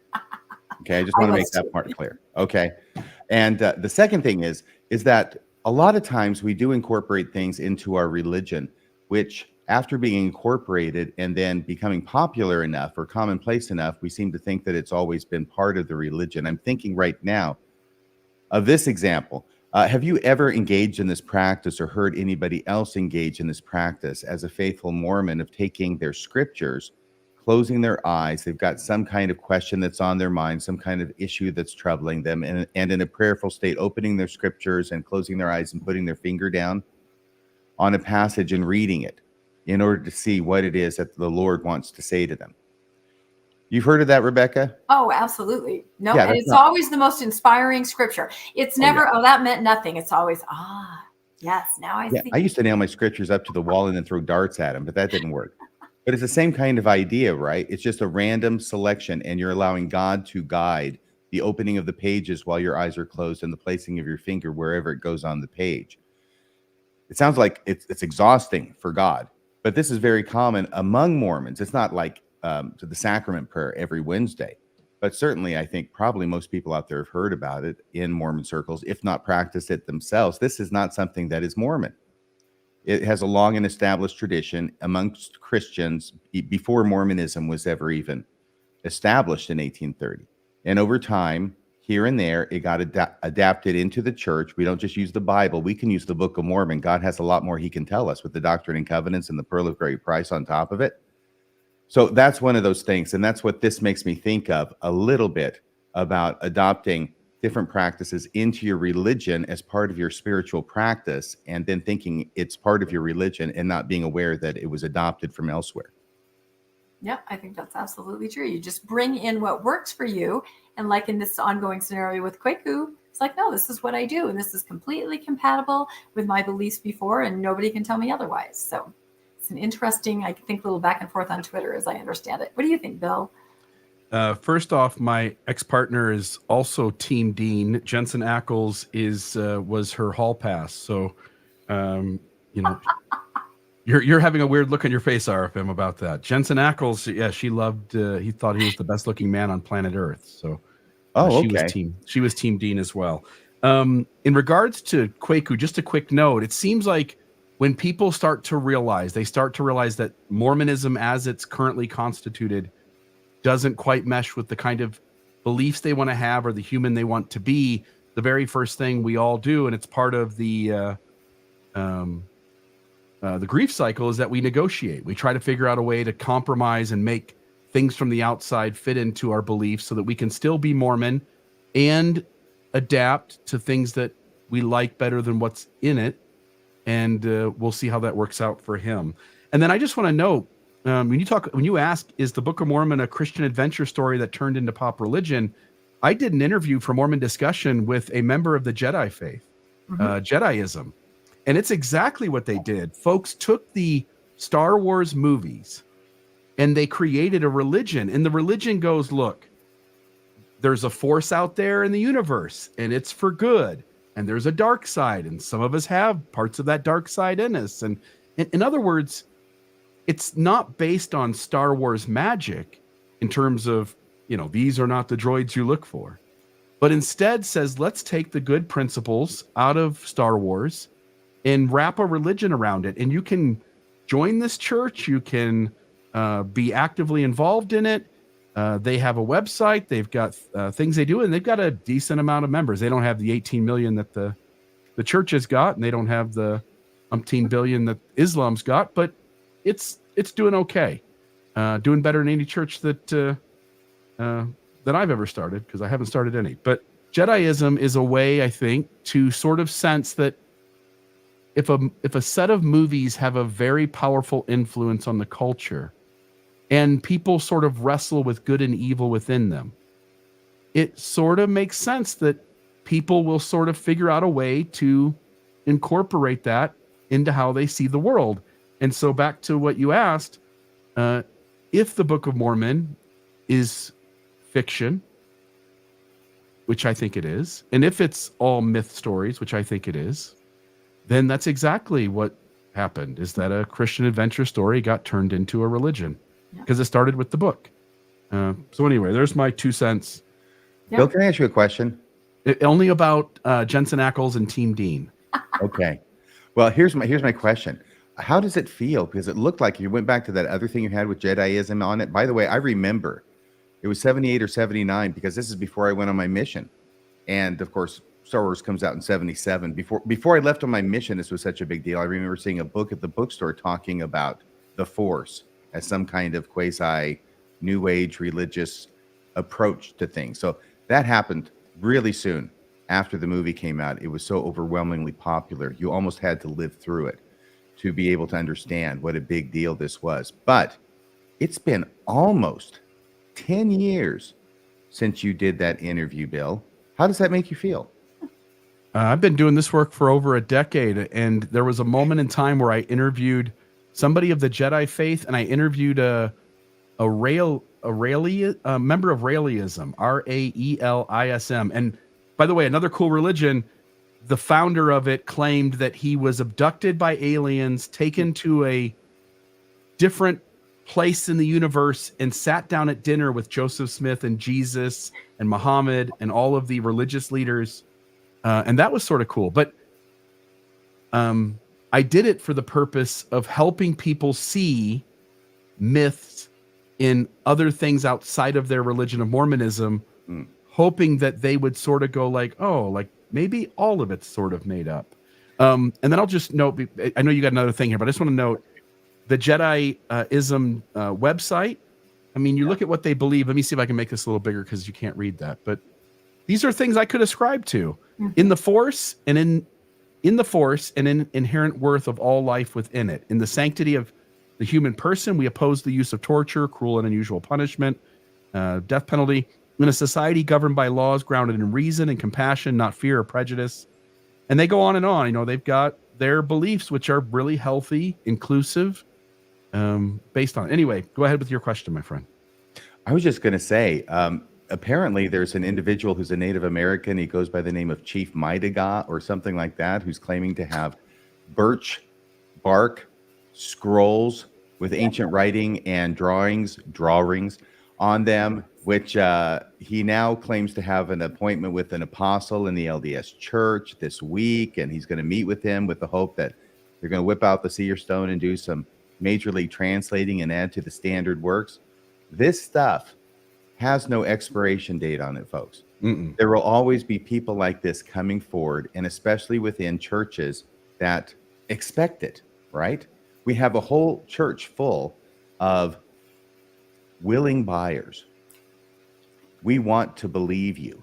Okay, I just want to make that part clear. Okay, and the second thing is that a lot of times we do incorporate things into our religion, which after being incorporated and then becoming popular enough or commonplace enough, we seem to think that it's always been part of the religion. I'm thinking right now of this example. Have you ever engaged in this practice or heard anybody else engage in this practice as a faithful Mormon of taking their scriptures, closing their eyes? They've got some kind of question that's on their mind, some kind of issue that's troubling them, and in a prayerful state, opening their scriptures and closing their eyes and putting their finger down on a passage and reading it in order to see what it is that the Lord wants to say to them. You've heard of that, Rebecca? Oh, absolutely. No, yeah, and it's always the most inspiring scripture. It's never, that meant nothing. It's always, yes, now I see. I used to nail my scriptures up to the wall and then throw darts at them, but that didn't work. But it's the same kind of idea, right? It's just a random selection, and you're allowing God to guide the opening of the pages while your eyes are closed and the placing of your finger wherever it goes on the page. It sounds like it's exhausting for God, but this is very common among Mormons. It's not like to the sacrament prayer every Wednesday, but certainly I think probably most people out there have heard about it in Mormon circles, if not practiced it themselves. This is not something that is Mormon. It has a long and established tradition amongst Christians before Mormonism was ever even established in 1830. And over time, here and there, it got adapted into the church. We don't just use the Bible. We can use the Book of Mormon. God has a lot more he can tell us with the Doctrine and Covenants and the Pearl of Great Price on top of it. So that's one of those things. And that's what this makes me think of a little bit about adopting different practices into your religion as part of your spiritual practice, and then thinking it's part of your religion and not being aware that it was adopted from elsewhere. Yeah, I think that's absolutely true. You just bring in what works for you. And like in this ongoing scenario with Kwaku, it's like, no, this is what I do. And this is completely compatible with my beliefs before, and nobody can tell me otherwise. So it's an interesting, I think, little back and forth on Twitter as I understand it. What do you think, Bill? First off, my ex-partner is also Team Dean. Jensen Ackles was her hall pass. So, you're having a weird look on your face, RFM, about that. Jensen Ackles, yeah, she loved. He thought he was the best looking man on planet Earth. So, she was Team Dean as well. In regards to Kwaku, just a quick note. It seems like when people start to realize that Mormonism, as it's currently constituted, doesn't quite mesh with the kind of beliefs they want to have or the human they want to be, the very first thing we all do, and it's part of the grief cycle, is that we negotiate. We try to figure out a way to compromise and make things from the outside fit into our beliefs so that we can still be Mormon and adapt to things that we like better than what's in it. And we'll see how that works out for him. And then I just want to note, when you ask, is the Book of Mormon a Christian adventure story that turned into pop religion? I did an interview for Mormon Discussion with a member of the Jedi faith, Jediism. And it's exactly what they did. Folks took the Star Wars movies and they created a religion. And the religion goes, look, there's a force out there in the universe and it's for good. And there's a dark side. And some of us have parts of that dark side in us. And in other words, it's not based on Star Wars magic in terms of, these are not the droids you look for, but instead says, let's take the good principles out of Star Wars and wrap a religion around it. And you can join this church. You can be actively involved in it. They have a website. They've got things they do, and they've got a decent amount of members. They don't have the 18 million that the church has got, and they don't have the umpteen billion that Islam's got, but it's doing okay. Doing better than any church that I've ever started, because I haven't started any. But Jediism is a way, I think, to sort of sense that if a set of movies have a very powerful influence on the culture and people sort of wrestle with good and evil within them, it sort of makes sense that people will sort of figure out a way to incorporate that into how they see the world. And so back to what you asked, if the Book of Mormon is fiction, which I think it is, and if it's all myth stories, which I think it is, then that's exactly what happened, is that a Christian adventure story got turned into a religion because it started with the book. So anyway, there's my 2 cents. Yep. Bill, can I ask you a question? Only about Jensen Ackles and Team Dean. Okay. Well, here's my question. How does it feel? Because it looked like you went back to that other thing you had with Jediism on it. By the way, I remember it was 78 or 79, because this is before I went on my mission. And of course, Star Wars comes out in 77. Before I left on my mission, this was such a big deal. I remember seeing a book at the bookstore talking about the Force as some kind of quasi New Age religious approach to things. So that happened really soon after the movie came out. It was so overwhelmingly popular. You almost had to live through it to be able to understand what a big deal this was. But it's been almost 10 years since you did that interview, Bill. How does that make you feel? I've been doing this work for over a decade, and there was a moment in time where I interviewed somebody of the Jedi faith, and I interviewed a member of Raelism, Raelism. And by the way, another cool religion, the founder of it claimed that he was abducted by aliens, taken to a different place in the universe, and sat down at dinner with Joseph Smith and Jesus and Muhammad and all of the religious leaders. And that was sort of cool. But I did it for the purpose of helping people see myths in other things outside of their religion of Mormonism, hoping that they would sort of go like, oh, like maybe all of it's sort of made up. And then I'll just note, I know you got another thing here, but I just want to note the Jediism website. I mean, you look at what they believe. Let me see if I can make this a little bigger because you can't read that. But these are things I could ascribe to in the Force and in the Force and in inherent worth of all life within it. In the sanctity of the human person, we oppose the use of torture, cruel and unusual punishment, death penalty. In a society governed by laws grounded in reason and compassion, not fear or prejudice. And they go on and on. You know, they've got their beliefs, which are really healthy, inclusive, based on. Anyway, go ahead with your question, my friend. I was just going to say, apparently there's an individual who's a Native American. He goes by the name of Chief Maidaga or something like that, who's claiming to have birch bark scrolls with ancient writing and drawings on them, which he now claims to have an appointment with an apostle in the LDS Church this week, and he's going to meet with him with the hope that they're going to whip out the seer stone and do some major league translating and add to the standard works. This stuff has no expiration date on it, folks. There will always be people like this coming forward, and especially within churches that expect it, right? We have a whole church full of willing buyers. We want to believe you.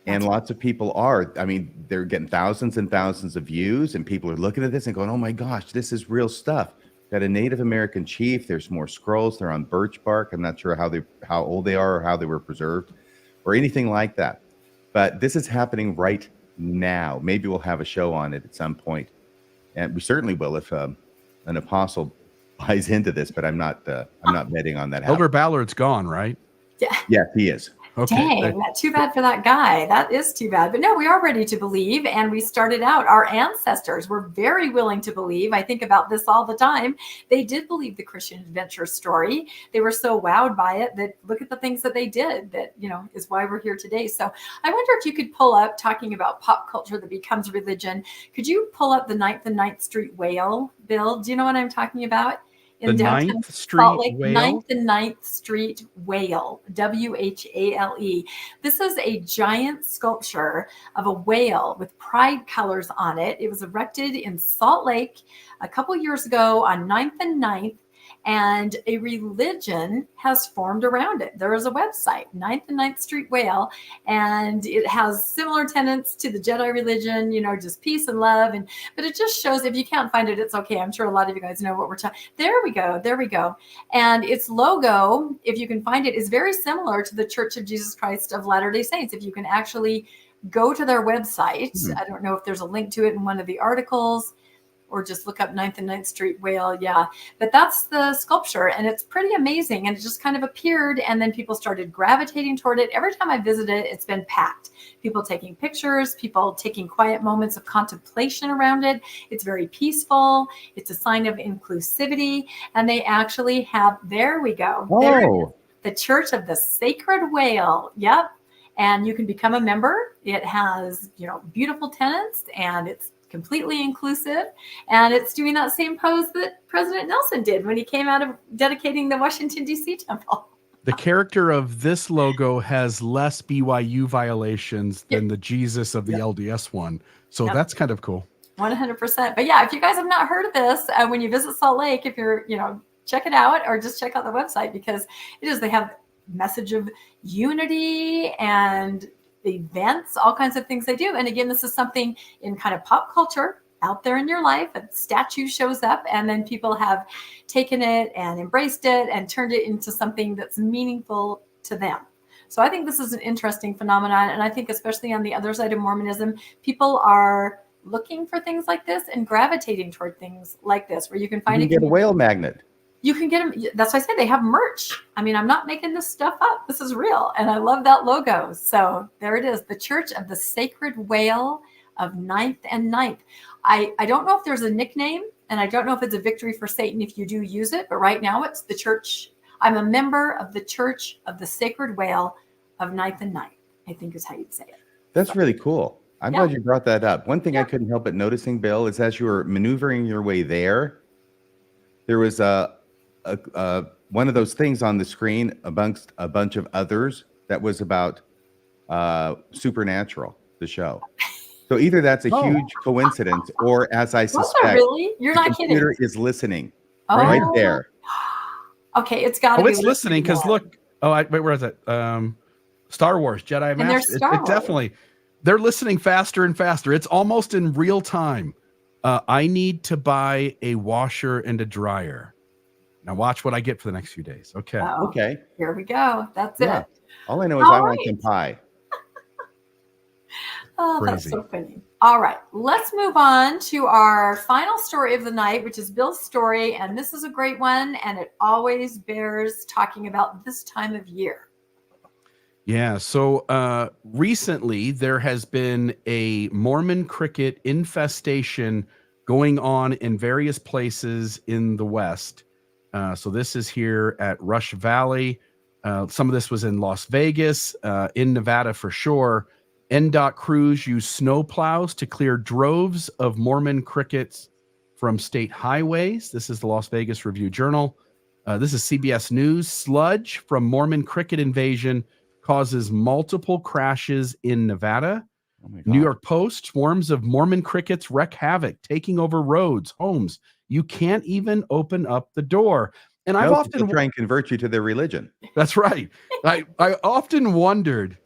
And lots of people are. I mean, they're getting thousands and thousands of views, and people are looking at this and going, oh my gosh, this is real stuff. Got a Native American chief. There's more scrolls. They're on birch bark. I'm not sure how old they are or how they were preserved or anything like that. But this is happening right now. Maybe we'll have a show on it at some point. And we certainly will if an apostle buys into this, but I'm not betting on that. Elder Ballard's gone, right? Yeah. Yes, he is. Okay. Dang, too bad for that guy. That is too bad. But no, we are ready to believe. And we started out, our ancestors were very willing to believe. I think about this all the time. They did believe the Christian adventure story. They were so wowed by it that look at the things that they did that, is why we're here today. So I wonder if you could pull up, talking about pop culture that becomes religion, could you pull up the 9th and 9th Street Whale, Bill? Do you know what I'm talking about? The downtown 9th Street Salt Lake, Whale? 9th and 9th Street Whale, WHALE. This is a giant sculpture of a whale with pride colors on it. It was erected in Salt Lake a couple years ago on 9th and 9th, and a religion has formed around it. There is a website, 9th and 9th Street Whale, and it has similar tenets to the Jedi religion, just peace and love. But it just shows, if you can't find it, it's okay. I'm sure a lot of you guys know what we're talking. There we go. And its logo, if you can find it, is very similar to the Church of Jesus Christ of Latter-day Saints. If you can actually go to their website, I don't know if there's a link to it in one of the articles, or just look up 9th and 9th Street Whale. Yeah, but that's the sculpture, and it's pretty amazing. And it just kind of appeared, and then people started gravitating toward it. Every time I visit it, it's been packed. People taking pictures, people taking quiet moments of contemplation around it. It's very peaceful. It's a sign of inclusivity. And they actually have, there we go. Oh. There it is. The Church of the Sacred Whale. Yep. And you can become a member. It has, beautiful tenants, and it's completely inclusive, and it's doing that same pose that President Nelson did when he came out of dedicating the Washington, D.C. temple. The character of this logo has less BYU violations than the Jesus of the LDS one. So that's kind of cool. 100%. But yeah, if you guys have not heard of this, when you visit Salt Lake, if you're, check it out, or just check out the website, because they have message of unity and events, all kinds of things they do. And again, this is something in kind of pop culture out there in your life. A statue shows up, and then people have taken it and embraced it and turned it into something that's meaningful to them. So I think this is an interesting phenomenon. And I think especially on the other side of Mormonism, people are looking for things like this and gravitating toward things like this, where you can find You can get a whale magnet. You can get them. That's why I say they have merch. I mean, I'm not making this stuff up. This is real. And I love that logo. So there it is. The Church of the Sacred Whale of 9th and 9th. I don't know if there's a nickname, and I don't know if it's a victory for Satan if you do use it. But right now it's the Church. I'm a member of the Church of the Sacred Whale of 9th and 9th, I think is how you'd say it. That's really cool. I'm glad you brought that up. One thing I couldn't help but noticing, Bill, is as you were maneuvering your way there was one of those things on the screen amongst a bunch of others that was about Supernatural, the show. So either that's a huge coincidence, or as I suspect, really? You're not kidding. The computer is listening right there. Okay, it's got to be. It's listening, because look. Wait, where is it? Star Wars Jedi Master. It definitely. They're listening faster and faster. It's almost in real time. I need to buy a washer and a dryer. Now watch what I get for the next few days. Okay. Okay. Here we go. That's it. All I know is I want some pie. Oh, that's so funny. All right. Let's move on to our final story of the night, which is Bill's story. And this is a great one. And it always bears talking about this time of year. Yeah. So recently there has been a Mormon cricket infestation going on in various places in the West. So this is here at Rush Valley. Some of this was in Las Vegas, in Nevada for sure. NDOT crews use snow plows to clear droves of Mormon crickets from state highways. This is the Las Vegas Review-Journal. This is CBS News. Sludge from Mormon cricket invasion causes multiple crashes in Nevada. Oh my God. New York Post, swarms of Mormon crickets wreak havoc, taking over roads, homes. You can't even open up the door. And I've often try and convert you to their religion. That's right. I often wondered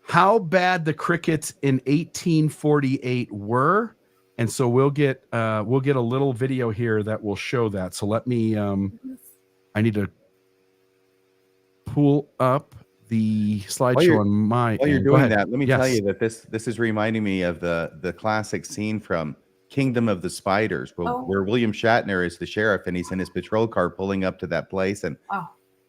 how bad the crickets in 1848 were. And so we'll get a little video here that will show that. So let me I need to pull up the slideshow on my while you're doing that, let me tell you that this is reminding me of the classic scene from Kingdom of the Spiders, where William Shatner is the sheriff and he's in his patrol car pulling up to that place, and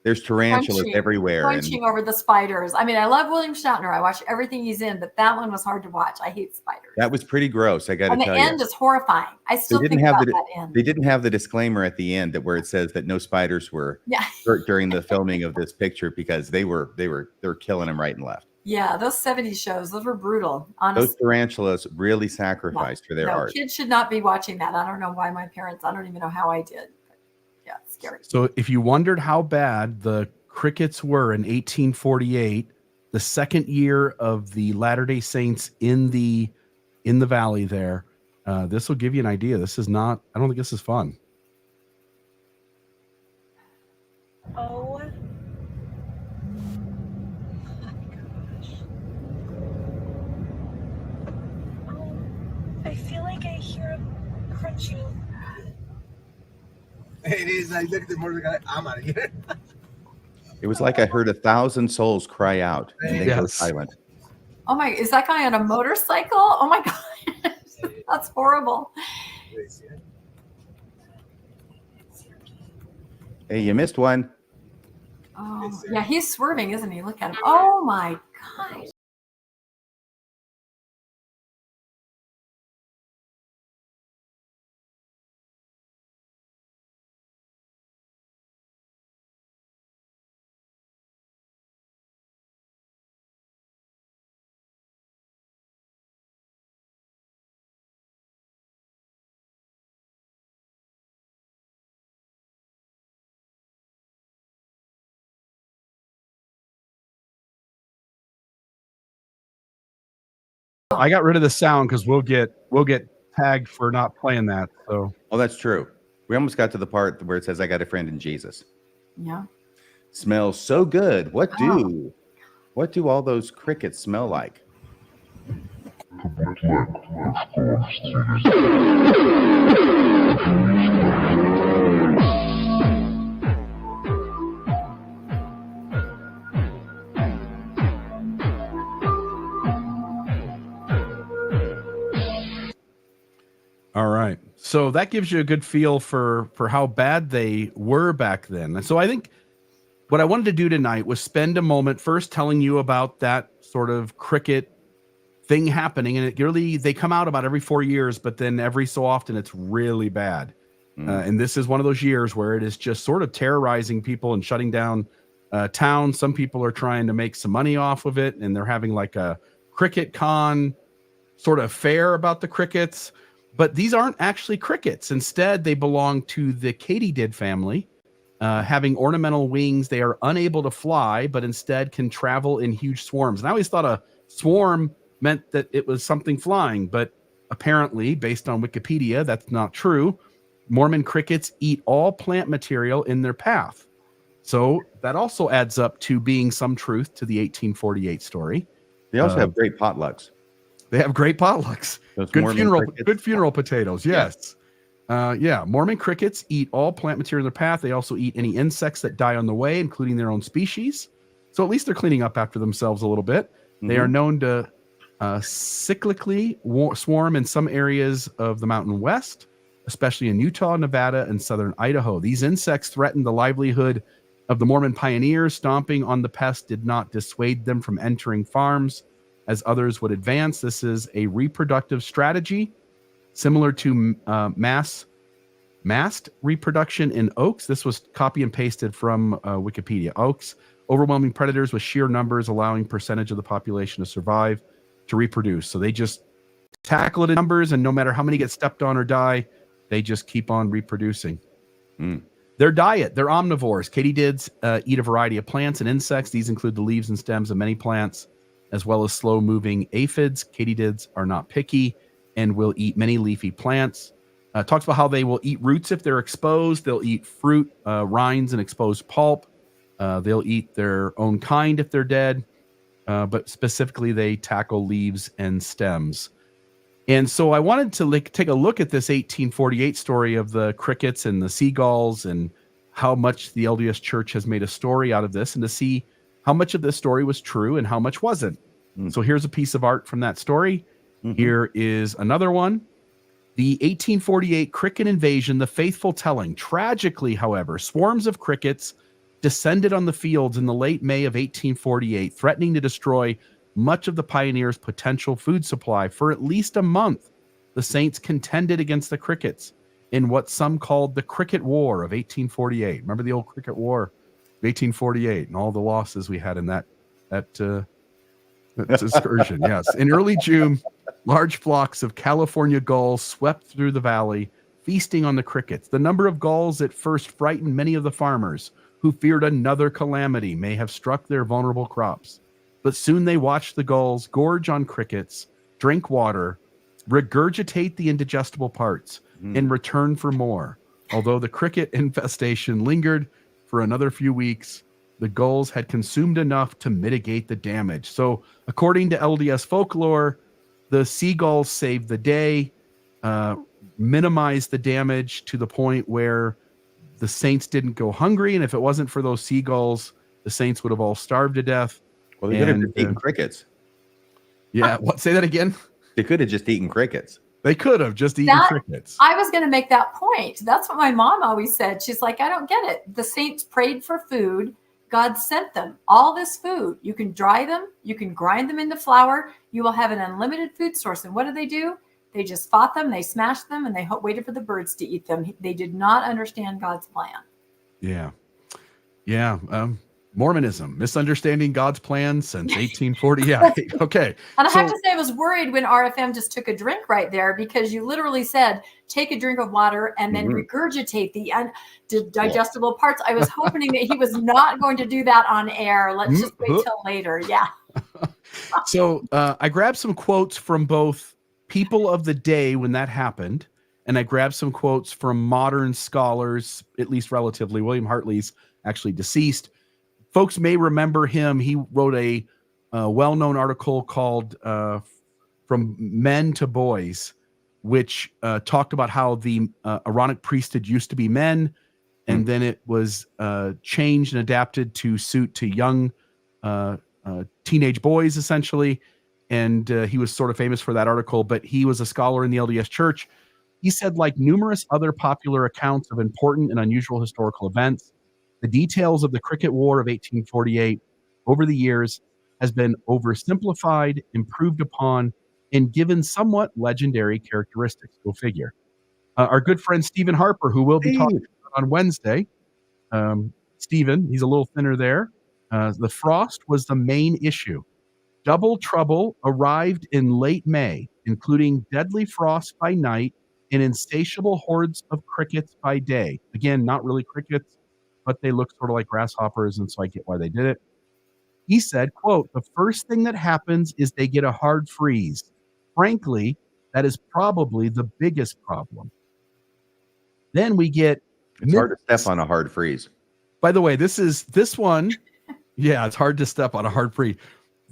there's tarantulas everywhere. Crunching over the spiders. I mean, I love William Shatner. I watch everything he's in, but that one was hard to watch. I hate spiders. That was pretty gross, I got to tell you. And the end is horrifying. I still think about that end. They didn't have the disclaimer at the end where it says that no spiders were hurt during the filming of this picture, because they were killing them right and left. Yeah, those 70s shows, those were brutal. Honestly. Those tarantulas really sacrificed for their art. Kids should not be watching that. I don't know why my parents, I don't even know how I did. But yeah, it's scary. So if you wondered how bad the Crickets were in 1848, the second year of the Latter-day Saints in the valley there, this will give you an idea. This is not, I don't think this is fun. Oh. I feel like I hear a crunching. It is. I look at the motorcycle. I'm out of here. It was like I heard 1,000 souls cry out and then go silent. Oh my! Is that guy on a motorcycle? Oh my God, that's horrible. Hey, you missed one. Oh yeah, he's swerving, isn't he? Look at him. Oh my gosh. I got rid of the sound because we'll get tagged for not playing that. So, that's true. We almost got to the part where it says, "I got a friend in Jesus." Yeah. Smells so good. What do all those crickets smell like? all right. So that gives you a good feel for how bad they were back then. And so I think what I wanted to do tonight was spend a moment first telling you about that sort of cricket thing happening. And they come out about every 4 years, but then every so often it's really bad. And this is one of those years where it is just sort of terrorizing people and shutting down towns. Some people are trying to make some money off of it, and they're having like a cricket con sort of fair about the crickets. But these aren't actually crickets. Instead, they belong to the katydid family, having ornamental wings. They are unable to fly, but instead can travel in huge swarms. And I always thought a swarm meant that it was something flying, but apparently, based on Wikipedia, that's not true. Mormon crickets eat all plant material in their path. So that also adds up to being some truth to the 1848 story. They also have great potlucks. They have great potlucks. Good funeral potatoes. Yes. Mormon crickets eat all plant material in their path. They also eat any insects that die on the way, including their own species. So at least they're cleaning up after themselves a little bit. Mm-hmm. They are known to cyclically swarm in some areas of the Mountain West, especially in Utah, Nevada, and southern Idaho. These insects threaten the livelihood of the Mormon pioneers. Stomping on the pest did not dissuade them from entering farms as others would advance. This is a reproductive strategy similar to massed reproduction in oaks. This was copy and pasted from Wikipedia. Oaks, overwhelming predators with sheer numbers, allowing percentage of the population to survive to reproduce. So they just tackle it in numbers, and no matter how many get stepped on or die, they just keep on reproducing. Their diet, they're omnivores. Katydids eat a variety of plants and insects. These include the leaves and stems of many plants, as well as slow-moving aphids. Katydids are not picky and will eat many leafy plants. Talks about how they will eat roots if they're exposed. They'll eat fruit, rinds, and exposed pulp. They'll eat their own kind if they're dead, but specifically they tackle leaves and stems. And so I wanted to take a look at this 1848 story of the crickets and the seagulls and how much the LDS Church has made a story out of this, and to see how much of this story was true and how much wasn't. So here's a piece of art from that story. Here is another one. The 1848 cricket invasion, the faithful telling. Tragically, however, swarms of crickets descended on the fields in the late May of 1848, threatening to destroy much of the pioneers' potential food supply. For at least a month, the Saints contended against the crickets in what some called the Cricket War of 1848. Remember the old Cricket War of 1848 and all the losses we had in that excursion? Yes. In early June, large flocks of California gulls swept through the valley, feasting on the crickets. The number of gulls at first frightened many of the farmers, who feared another calamity may have struck their vulnerable crops. But soon they watched the gulls gorge on crickets, drink water, regurgitate the indigestible parts, and return for more. Although the cricket infestation lingered for another few weeks, the gulls had consumed enough to mitigate the damage. So according to LDS folklore, the seagulls saved the day, minimized the damage to the point where the Saints didn't go hungry. And if it wasn't for those seagulls, the Saints would have all starved to death. Well, they could have just eaten crickets. Yeah. What? Say that again? They could have just eaten crickets. They could have just eaten crickets. I was going to make that point. That's what my mom always said. She's like, I don't get it. The Saints prayed for food. God sent them all this food. You can dry them. You can grind them into flour. You will have an unlimited food source. And what do? They just fought them. They smashed them, and they waited for the birds to eat them. They did not understand God's plan. Yeah. Yeah. Mormonism, misunderstanding God's plan since 1840. Yeah. Okay. And I have to say, I was worried when RFM just took a drink right there, because you literally said, take a drink of water and then regurgitate the digestible parts. I was hoping that he was not going to do that on air. Let's just wait till later. Yeah. So I grabbed some quotes from both people of the day when that happened, and I grabbed some quotes from modern scholars, at least relatively. William Hartley's actually deceased. Folks may remember him. He wrote a well-known article called From Men to Boys, which talked about how the Aaronic priesthood used to be men, and then it was changed and adapted to suit to young teenage boys, essentially. And he was sort of famous for that article, but he was a scholar in the LDS Church. He said, like numerous other popular accounts of important and unusual historical events, the details of the Cricket War of 1848 over the years has been oversimplified, improved upon, and given somewhat legendary characteristics. Go figure. Our good friend Stephen Harper, who will be talking on Wednesday. Stephen, he's a little thinner there. The frost was the main issue. Double trouble arrived in late May, including deadly frost by night and insatiable hordes of crickets by day. Again, not really crickets, but they look sort of like grasshoppers, and so I get why they did it. He said, quote, the first thing that happens is they get a hard freeze. Frankly, that is probably the biggest problem. Then we get... It's hard to step on a hard freeze. By the way, this one, yeah, it's hard to step on a hard freeze.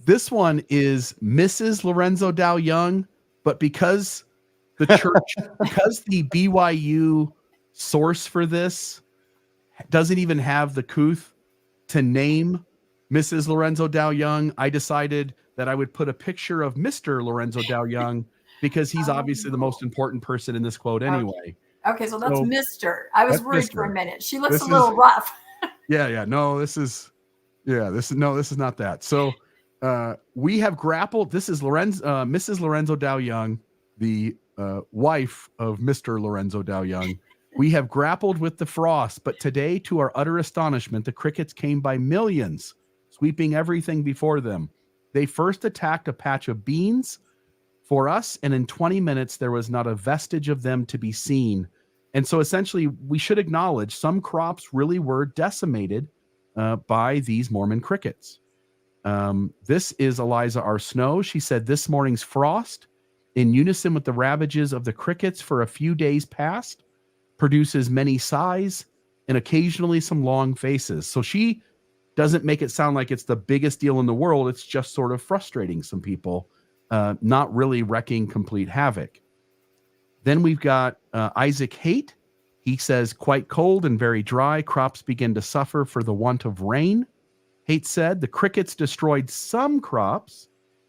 This one is Mrs. Lorenzo Dow Young, but because the church, because the BYU source for this doesn't even have the couth to name Mrs. Lorenzo Dow Young, I decided that I would put a picture of Mr. Lorenzo Dow Young, because he's obviously the most important person in this quote anyway. Okay, so that's Mr. I was worried Mr. for a minute. She looks a little rough. Yeah. No, this is not that. So we have grappled. This is Mrs. Lorenzo Dow Young, the wife of Mr. Lorenzo Dow Young. We have grappled with the frost, but today, to our utter astonishment, the crickets came by millions, sweeping everything before them. They first attacked a patch of beans for us, and in 20 minutes, there was not a vestige of them to be seen. And so essentially, we should acknowledge some crops really were decimated by these Mormon crickets. This is Eliza R. Snow. She said, this morning's frost, in unison with the ravages of the crickets for a few days past, produces many sighs and occasionally some long faces. So she doesn't make it sound like it's the biggest deal in the world. It's just sort of frustrating some people, not really wrecking complete havoc. Then we've got Isaac Haight. He says, quite cold and very dry. Crops begin to suffer for the want of rain. Haight said, the crickets destroyed some crops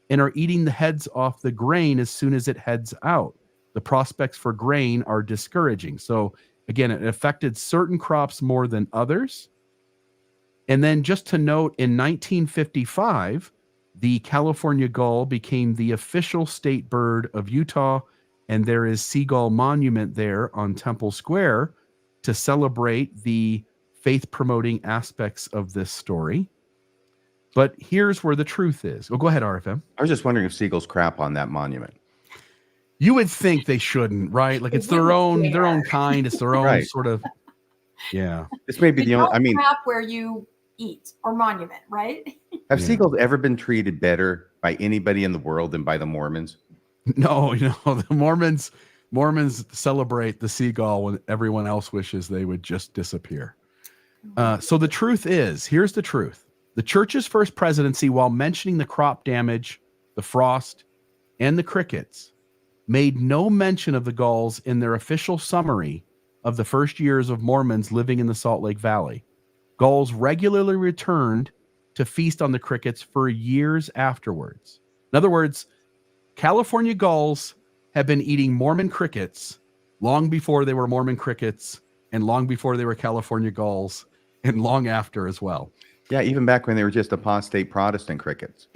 and are eating the heads off the grain as soon as it heads out. The prospects for grain are discouraging. So again, it affected certain crops more than others. And then just to note, in 1955, the California gull became the official state bird of Utah, and there is Seagull Monument there on Temple Square to celebrate the faith-promoting aspects of this story. But here's where the truth is. Oh, go ahead, RFM. I was just wondering if seagulls crap on that monument. You would think they shouldn't, right? Like it's their own kind. It's their own Right. sort of, yeah. This may be the only. I mean, crap where you eat or monument, right? have Yeah. seagulls ever been treated better by anybody in the world than by the Mormons? No, the Mormons celebrate the seagull when everyone else wishes they would just disappear. So the truth is, here's the truth. The church's first presidency, while mentioning the crop damage, the frost, and the crickets, made no mention of the gulls in their official summary of the first years of Mormons living in the Salt Lake Valley. Gulls regularly returned to feast on the crickets for years afterwards. In other words, California gulls have been eating Mormon crickets long before they were Mormon crickets and long before they were California gulls and long after as well. Yeah, even back when they were just apostate Protestant crickets.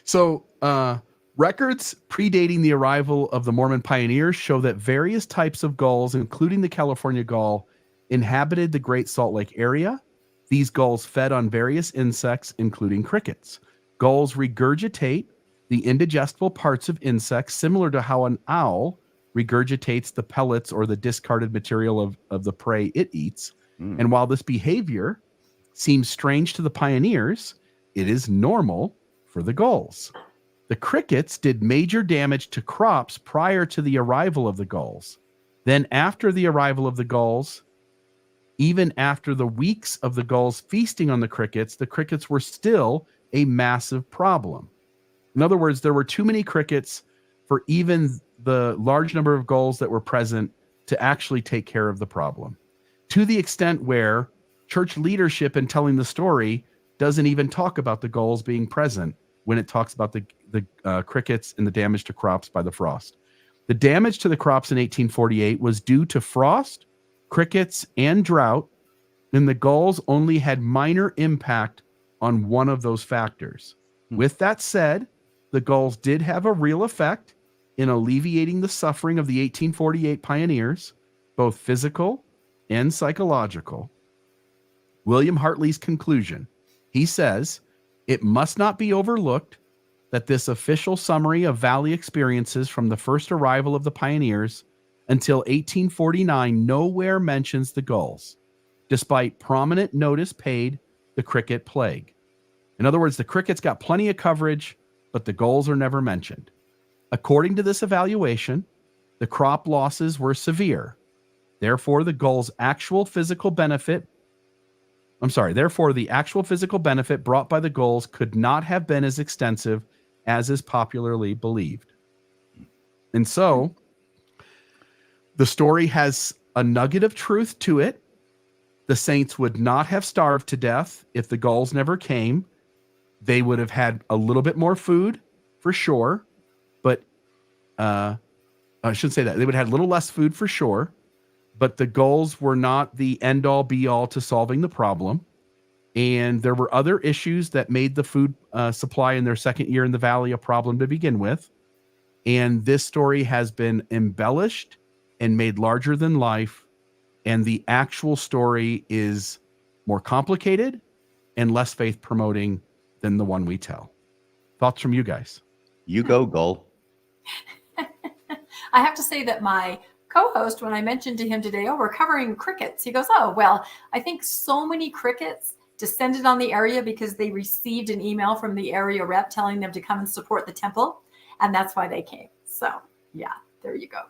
So records predating the arrival of the Mormon pioneers show that various types of gulls, including the California gull, inhabited the Great Salt Lake area. These gulls fed on various insects, including crickets. Gulls regurgitate the indigestible parts of insects, similar to how an owl regurgitates the pellets or the discarded material of the prey it eats. And while this behavior seems strange to the pioneers, it is normal for the gulls. The crickets did major damage to crops prior to the arrival of the gulls. Then after the arrival of the gulls, even after the weeks of the gulls feasting on the crickets were still a massive problem. In other words, there were too many crickets for even the large number of gulls that were present to actually take care of the problem. To the extent where church leadership in telling the story doesn't even talk about the gulls being present when it talks about the crickets and the damage to crops by the frost. The damage to the crops in 1848 was due to frost, crickets, and drought, and the gulls only had minor impact on one of those factors. With that said, the gulls did have a real effect in alleviating the suffering of the 1848 pioneers, both physical and psychological. William Hartley's conclusion. He says, it must not be overlooked that this official summary of valley experiences from the first arrival of the pioneers until 1849 nowhere mentions the gulls, despite prominent notice paid the cricket plague. In other words, the crickets got plenty of coverage, but the gulls are never mentioned. According to this evaluation, the crop losses were severe. Therefore, the actual physical benefit brought by the gulls could not have been as extensive as is popularly believed. And so, the story has a nugget of truth to it. The saints would not have starved to death if the gulls never came. They would have had a little bit more food, for sure. But I shouldn't say that. They would have had a little less food, for sure. But the gulls were not the end-all, be-all to solving the problem. And there were other issues that made the food supply in their second year in the valley a problem to begin with. And this story has been embellished and made larger than life. And the actual story is more complicated and less faith-promoting than the one we tell. Thoughts from you guys? You go, gull. I have to say that my co-host, when I mentioned to him today, we're covering crickets, he goes, oh, well, I think so many crickets descended on the area because they received an email from the area rep telling them to come and support the temple. And that's why they came. So yeah, there you go.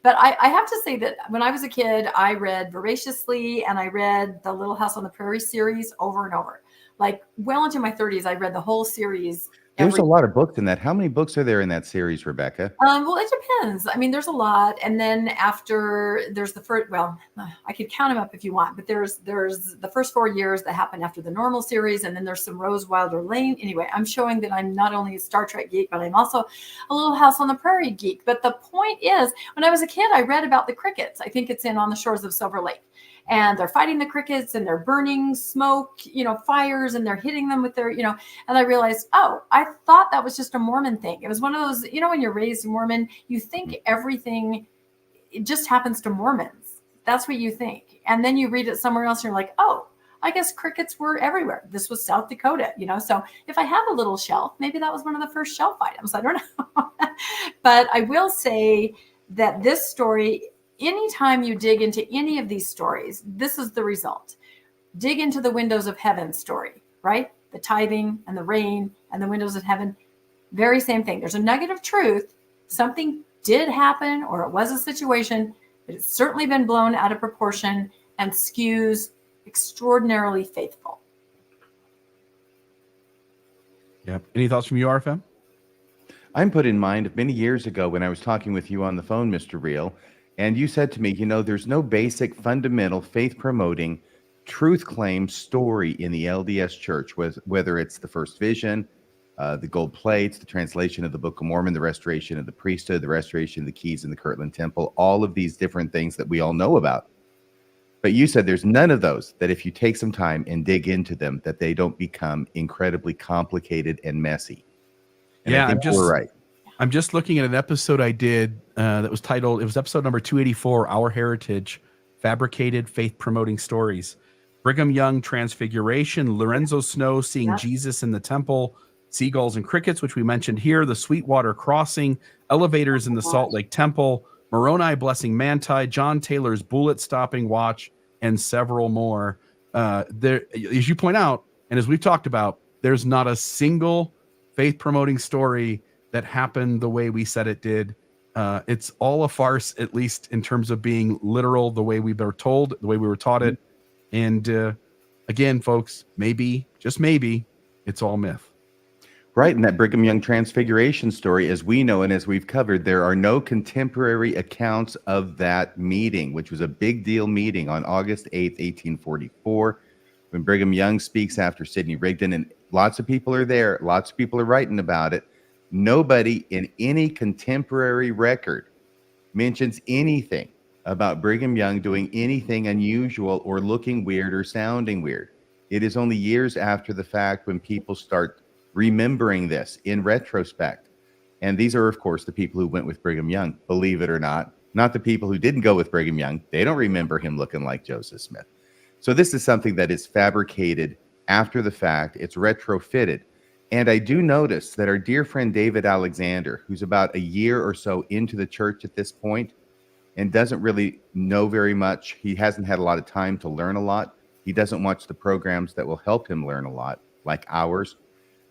But I have to say that when I was a kid, I read voraciously, and I read the Little House on the Prairie series over and over. Like well into my 30s, I read the whole series There's a lot of books in that. How many books are there in that series, Rebecca? Well, it depends. I mean, there's a lot. And then after there's the first, well, I could count them up if you want, but there's the first 4 years that happen after the normal series. And then there's some Rose Wilder Lane. Anyway, I'm showing that I'm not only a Star Trek geek, but I'm also a Little House on the Prairie geek. But the point is, when I was a kid, I read about the crickets. I think it's in On the Shores of Silver Lake. And they're fighting the crickets and they're burning smoke, fires, and they're hitting them with their, and I realized, oh, I thought that was just a Mormon thing. It was one of those, when you're raised Mormon, you think everything, it just happens to Mormons. That's what you think. And then you read it somewhere else and you're like, oh, I guess crickets were everywhere. This was South Dakota, So if I have a little shelf, maybe that was one of the first shelf items. I don't know. But I will say that this story, anytime you dig into any of these stories, this is the result. Dig into the windows of heaven story, right? The tithing and the rain and the windows of heaven, very same thing. There's a nugget of truth. Something did happen, or it was a situation, but it's certainly been blown out of proportion and skews extraordinarily faithful. Yep. Any thoughts from you, RFM? I'm put in mind of many years ago when I was talking with you on the phone, Mr. Reel, and you said to me, there's no basic, fundamental, faith-promoting, truth claim story in the LDS Church, whether it's the first vision, the gold plates, the translation of the Book of Mormon, the restoration of the priesthood, the restoration of the keys in the Kirtland temple, all of these different things that we all know about. But you said there's none of those that if you take some time and dig into them, that they don't become incredibly complicated and messy. And yeah, I think we're right. I'm just looking at an episode I did that was titled, it was episode number 284, Our Heritage, Fabricated Faith-Promoting Stories. Brigham Young Transfiguration, Lorenzo Snow seeing Jesus in the temple, seagulls and crickets, which we mentioned here, the Sweetwater Crossing, elevators in the Salt Lake Temple, Moroni blessing Manti, John Taylor's bullet stopping watch, and several more. There, as you point out, and as we've talked about, there's not a single faith-promoting story that happened the way we said it did. It's all a farce, at least in terms of being literal, the way we were told, the way we were taught it. And again, folks, maybe, just maybe, it's all myth. Right, and that Brigham Young Transfiguration story, as we know and as we've covered, there are no contemporary accounts of that meeting, which was a big deal meeting on August 8th, 1844, when Brigham Young speaks after Sidney Rigdon, and lots of people are there, lots of people are writing about it. Nobody in any contemporary record mentions anything about Brigham Young doing anything unusual or looking weird or sounding weird. It is only years after the fact when people start remembering this in retrospect. And these are, of course, the people who went with Brigham Young, believe it or not the people who didn't go with Brigham Young. They don't remember him looking like Joseph Smith. So this is something that is fabricated after the fact. It's retrofitted. And I do notice that our dear friend David Alexander, who's about a year or so into the church at this point and doesn't really know very much, he hasn't had a lot of time to learn a lot. He doesn't watch the programs that will help him learn a lot, like ours.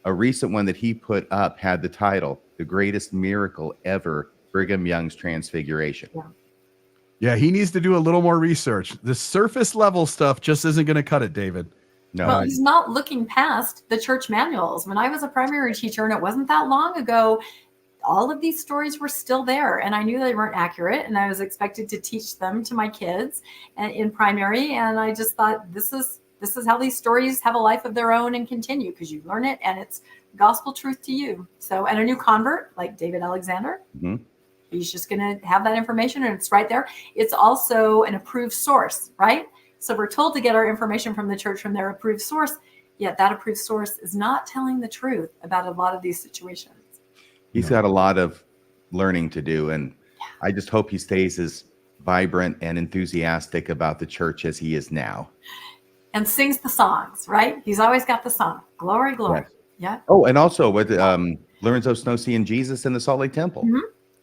A recent one that he put up had the title, The Greatest Miracle Ever, Brigham Young's Transfiguration. Yeah, he needs to do a little more research. The surface level stuff just isn't going to cut it, David. No. Well, he's not looking past the church manuals. When I was a primary teacher, and it wasn't that long ago, all of these stories were still there. And I knew they weren't accurate. And I was expected to teach them to my kids in primary. And I just thought, this is how these stories have a life of their own and continue, because you learn it and it's gospel truth to you. So, and a new convert like David Alexander, he's just going to have that information and it's right there. It's also an approved source, right? So we're told to get our information from the church from their approved source, yet that approved source is not telling the truth about a lot of these situations. He's got a lot of learning to do, and I just hope he stays as vibrant and enthusiastic about the church as he is now. And sings the songs, right? He's always got the song, Glory, Glory. Yes. Yeah. Oh, and also with Lorenzo Snow seeing Jesus in the Salt Lake Temple.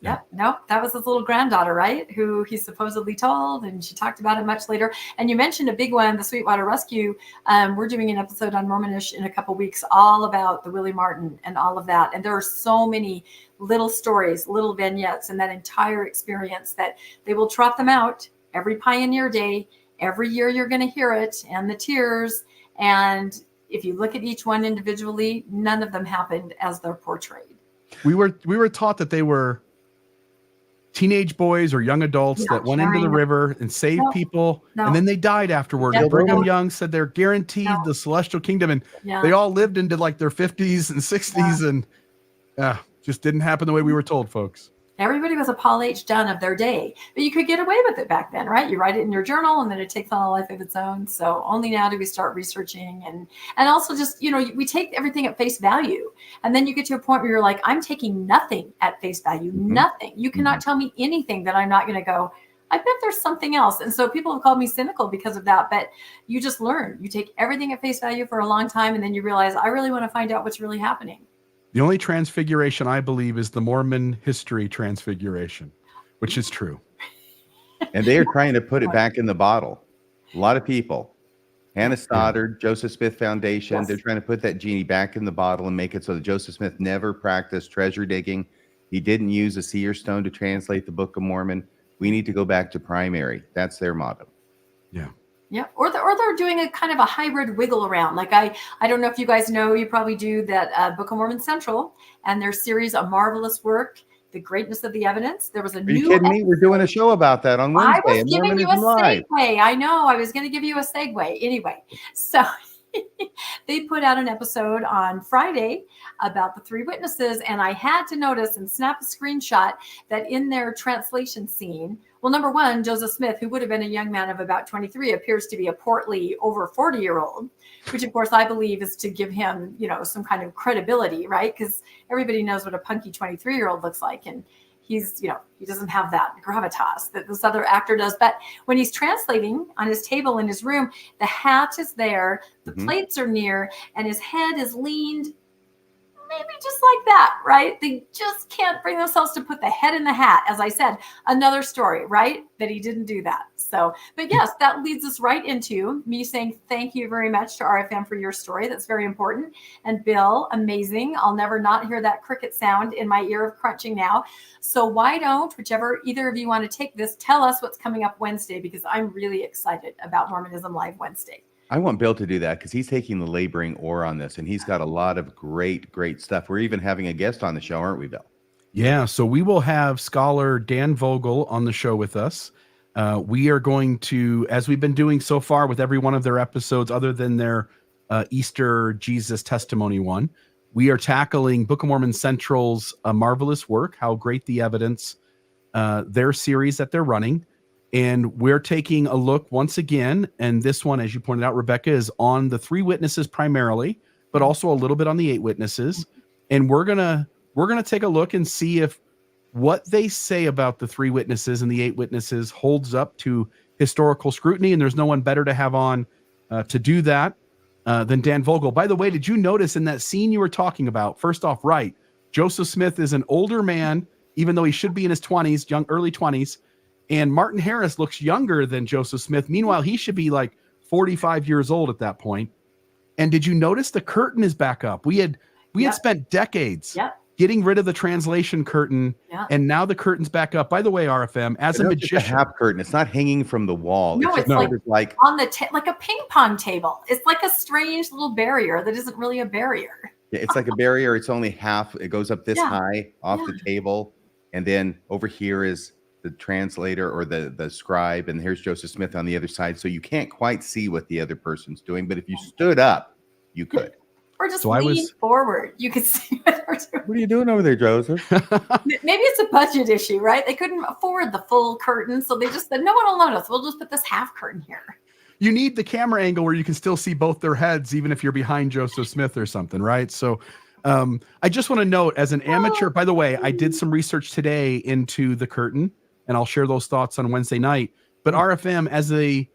Yeah, no, that was his little granddaughter, right? Who he supposedly told, and she talked about it much later. And you mentioned a big one, the Sweetwater Rescue. We're doing an episode on Mormonish in a couple weeks, all about the Willie Martin and all of that. And there are so many little stories, little vignettes, and that entire experience that they will trot them out every Pioneer Day. Every year you're going to hear it, and the tears. And if you look at each one individually, none of them happened as they're portrayed. We were taught that they were teenage boys or young adults that went into the river and saved people, and then they died afterward. Yeah. Brigham Young said they're guaranteed the celestial kingdom, and they all lived into like their 50s and 60s, and just didn't happen the way we were told, folks. Everybody was a Paul H. Dunn of their day, but you could get away with it back then, right? You write it in your journal and then it takes on a life of its own. So only now do we start researching and also just, we take everything at face value. And then you get to a point where you're like, I'm taking nothing at face value, nothing. You cannot tell me anything that I'm not going to go, I bet there's something else. And so people have called me cynical because of that, but you just learn. You take everything at face value for a long time and then you realize, I really want to find out what's really happening. The only transfiguration I believe is the Mormon history transfiguration, which is true. And they are trying to put it back in the bottle. A lot of people. Hannah Stoddard, Joseph Smith Foundation, they're trying to put that genie back in the bottle and make it so that Joseph Smith never practiced treasure digging. He didn't use a seer stone to translate the Book of Mormon. We need to go back to primary. That's their motto. Yeah. Yeah, or they're doing a kind of a hybrid wiggle around. Like I don't know if you guys know, you probably do, that Book of Mormon Central and their series, A Marvelous Work, The Greatness of the Evidence. There was a new. Are you kidding me? We're doing a show about that on Wednesday. I was giving you a segue. I know. I was going to give you a segue. Anyway, so they put out an episode on Friday about the three witnesses, and I had to notice and snap a screenshot that in their translation scene, well, number one, Joseph Smith, who would have been a young man of about 23, appears to be a portly over 40-year-old, which of course I believe is to give him, some kind of credibility, right? Because everybody knows what a punky 23-year-old looks like, and he's, he doesn't have that gravitas that this other actor does. But when he's translating on his table in his room, the hat is there, the plates are near, and his head is leaned maybe just like that, right? They just can't bring themselves to put the head in the hat. As I said, another story, right? That he didn't do that. So, but yes, that leads us right into me saying thank you very much to RFM for your story. That's very important. And Bill, amazing. I'll never not hear that cricket sound in my ear of crunching now. So why don't, whichever either of you want to take this, tell us what's coming up Wednesday, because I'm really excited about Mormonism Live Wednesday. I want Bill to do that because he's taking the laboring oar on this, and he's got a lot of great stuff. We're even having a guest on the show, aren't we, Bill? Yeah, so we will have scholar Dan Vogel on the show with us. We are going to, as we've been doing so far with every one of their episodes, other than their Easter Jesus testimony one, we are tackling Book of Mormon Central's A Marvelous Work, How Great the Evidence, their series that they're running. And we're taking a look once again, and this one, as you pointed out, Rebecca, is on the three witnesses primarily, but also a little bit on the eight witnesses. And we're gonna take a look and see if what they say about the three witnesses and the eight witnesses holds up to historical scrutiny. And there's no one better to have on to do that than Dan Vogel. By the way, did you notice in that scene you were talking about? First off, right, Joseph Smith is an older man, even though he should be in his 20s, early 20s. And Martin Harris looks younger than Joseph Smith. Meanwhile, he should be like 45 years old at that point. And did you notice the curtain is back up? We had spent decades getting rid of the translation curtain, and now the curtain's back up. By the way, RFM, as a magician, it's a half curtain. It's not hanging from the wall. No, it's like on the like a ping pong table. It's like a strange little barrier that isn't really a barrier. Yeah, it's like a barrier. It's only half. It goes up this high off the table, and then over here is the translator or the scribe, and here's Joseph Smith on the other side. So you can't quite see what the other person's doing, but if you stood up, you could. Or just lean forward. You could see what they're doing. What are you doing over there, Joseph? Maybe it's a budget issue, right? They couldn't afford the full curtain, so they just said, no one will notice. We'll just put this half curtain here. You need the camera angle where you can still see both their heads, even if you're behind Joseph Smith or something, right? So I just want to note, as an amateur, by the way, I did some research today into the curtain, and I'll share those thoughts on Wednesday night. But RFM, as a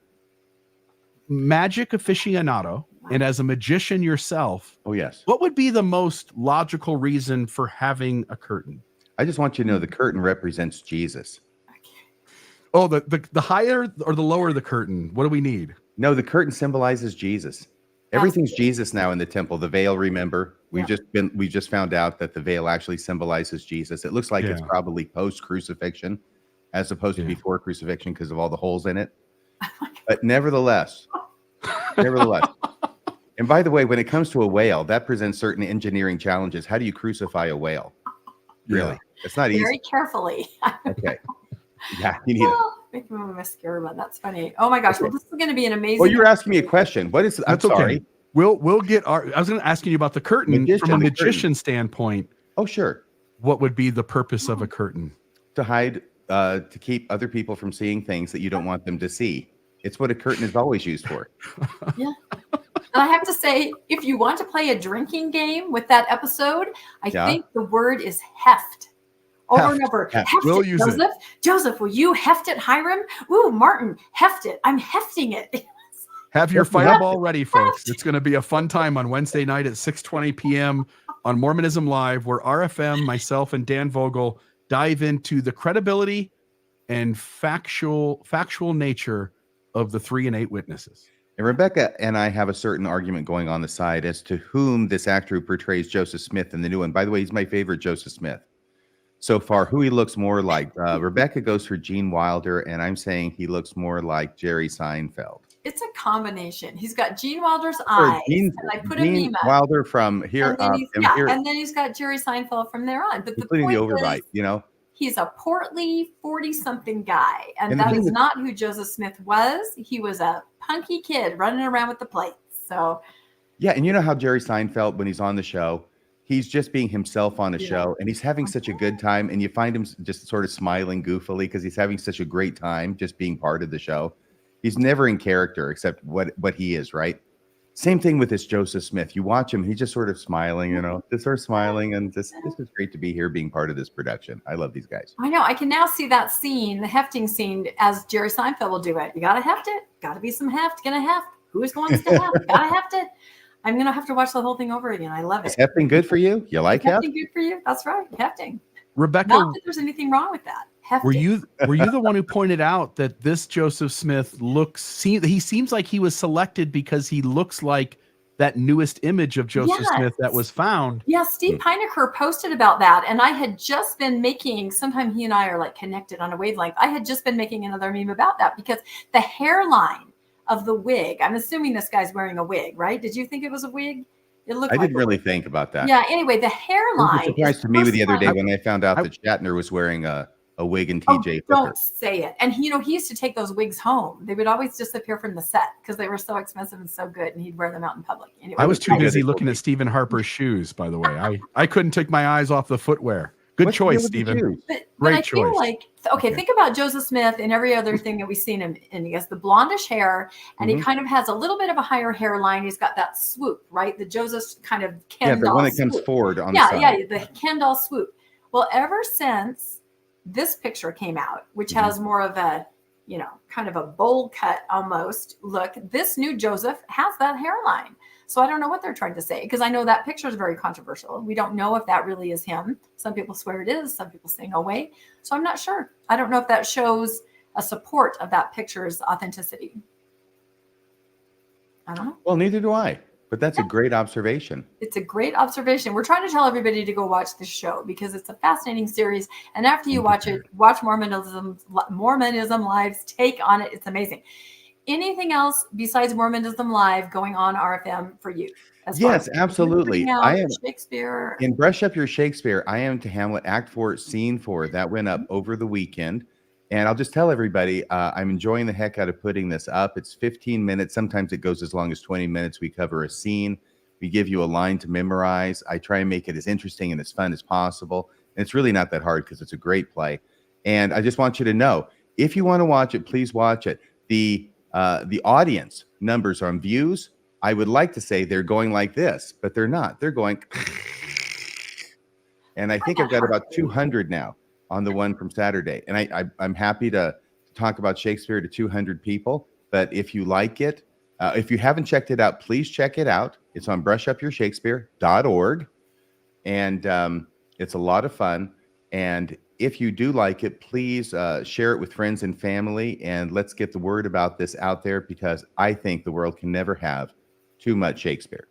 magic aficionado and as a magician yourself, what would be the most logical reason for having a curtain? I just want you to know the curtain represents Jesus. Oh, the higher or the lower the curtain? What do we need? No, the curtain symbolizes Jesus. Everything's Jesus now in the temple. The veil, remember, we just found out that the veil actually symbolizes Jesus. It looks like it's probably post crucifixion, as opposed to before crucifixion because of all the holes in it. But nevertheless, and And by the way, when it comes to a whale, that presents certain engineering challenges. How do you crucify a whale? Really? It's not Very easy. carefully. Okay. Yeah, you need it. Make me a mascara, but that's funny. Oh my gosh. Okay. Well, this is going to be an amazing. Well, you're asking me a question. What is? I'm That's okay. sorry. We'll get our. I was going to ask you about the curtain from a magician standpoint. Oh, sure. What would be the purpose of a curtain? To hide, to keep other people from seeing things that you don't want them to see. It's what a curtain is always used for. Yeah. And I have to say, if you want to play a drinking game with that episode, I think the word is heft. Over and over. Heft We'll it, use Joseph. it. Joseph, will you heft it, Hiram? Ooh, Martin, heft it. I'm hefting it. Have your fireball ready, folks. It's going to be a fun time on Wednesday night at 6:20 p.m. on Mormonism Live, where RFM, myself, and Dan Vogel dive into the credibility and factual nature of the 3 and 8 witnesses. And Rebecca and I have a certain argument going on the side as to whom this actor who portrays Joseph Smith in the new one. By the way, he's my favorite Joseph Smith so far. Who he looks more like. Rebecca goes for Gene Wilder, and I'm saying he looks more like Jerry Seinfeld. It's a combination. He's got Gene Wilder's eyes, and I put a meme up. Wilder from here and then, up. and then he's got Jerry Seinfeld from there on. But the including point the overbite, is, you know. He's a portly 40-something guy, and And that the is thing not who Joseph Smith was. He was a punky kid running around with the plates. So Yeah, and you know how Jerry Seinfeld, when he's on the show, he's just being himself on the show, and he's having such a good time, and you find him just sort of smiling goofily because he's having such a great time just being part of the show. He's never in character except what he is, right? Same thing with this Joseph Smith. You watch him, he's just sort of smiling, you know, just sort of smiling, and this is great to be here being part of this production. I love these guys. I know I can now see that scene, the hefting scene, as Jerry Seinfeld will do it. You got to heft it. Got to be some heft. Gonna heft. Who's going to heft? Got to heft it. I'm gonna have to watch the whole thing over again. I love it. Is hefting good for you? You like hefting? Good for you? That's right. Hefting. Rebecca, not that there's anything wrong with that. Hefting. Were you the one who pointed out that this Joseph Smith he seems like he was selected because he looks like that newest image of Joseph Smith that was found? Yeah, Steve Pinecker posted about that, and I had just been making. Sometime he and I are like connected on a wavelength. I had just been making another meme about that because the hairline of the wig. I'm assuming this guy's wearing a wig, right? Did you think it was a wig? It looked. I didn't really think about that. Yeah. Anyway, the hairline. It was a surprise to me the other day when I found out that Shatner was wearing a wig and TJ. Don't say it. And he used to take those wigs home. They would always disappear from the set because they were so expensive and so good, and he'd wear them out in public. Anyway, I was too busy looking at Stephen Harper's shoes, by the way. I couldn't take my eyes off the footwear. Good choice, Stephen. But I feel like, okay, think about Joseph Smith and every other thing that we've seen him in. He has the blondish hair, and he kind of has a little bit of a higher hairline. He's got that swoop, right? The Joseph kind of Ken doll the one that swoop. comes forward on the side. Yeah, the Ken doll swoop. Well, ever since this picture came out, which has more of a, kind of a bowl cut almost look, this new Joseph has that hairline. So I don't know what they're trying to say, because I know that picture is very controversial. We don't know if that really is him. Some people swear it is. Some people say no way. So I'm not sure. I don't know if that shows a support of that picture's authenticity. I don't know. Well, neither do I. But that's a great observation. It's a great observation. We're trying to tell everybody to go watch this show because it's a fascinating series. And after you watch it, watch Mormonism Live's take on it. It's amazing. Anything else besides Mormonism Live going on RFM for you? Yes, absolutely. I am Shakespeare. In Brush Up Your Shakespeare, I Am to Hamlet, Act 4, Scene 4. That went up over the weekend. And I'll just tell everybody, I'm enjoying the heck out of putting this up. It's 15 minutes. Sometimes it goes as long as 20 minutes. We cover a scene. We give you a line to memorize. I try and make it as interesting and as fun as possible. And it's really not that hard because it's a great play. And I just want you to know, if you want to watch it, please watch it. The audience numbers on views, I would like to say they're going like this, but they're not. They're going. And I think I've got about 200 now on the one from Saturday. And I'm happy to talk about Shakespeare to 200 people. But if you like it, if you haven't checked it out, please check it out. It's on brushupyourshakespeare.org. And it's a lot of fun. And if you do like it, please share it with friends and family. And let's get the word about this out there, because I think the world can never have too much Shakespeare.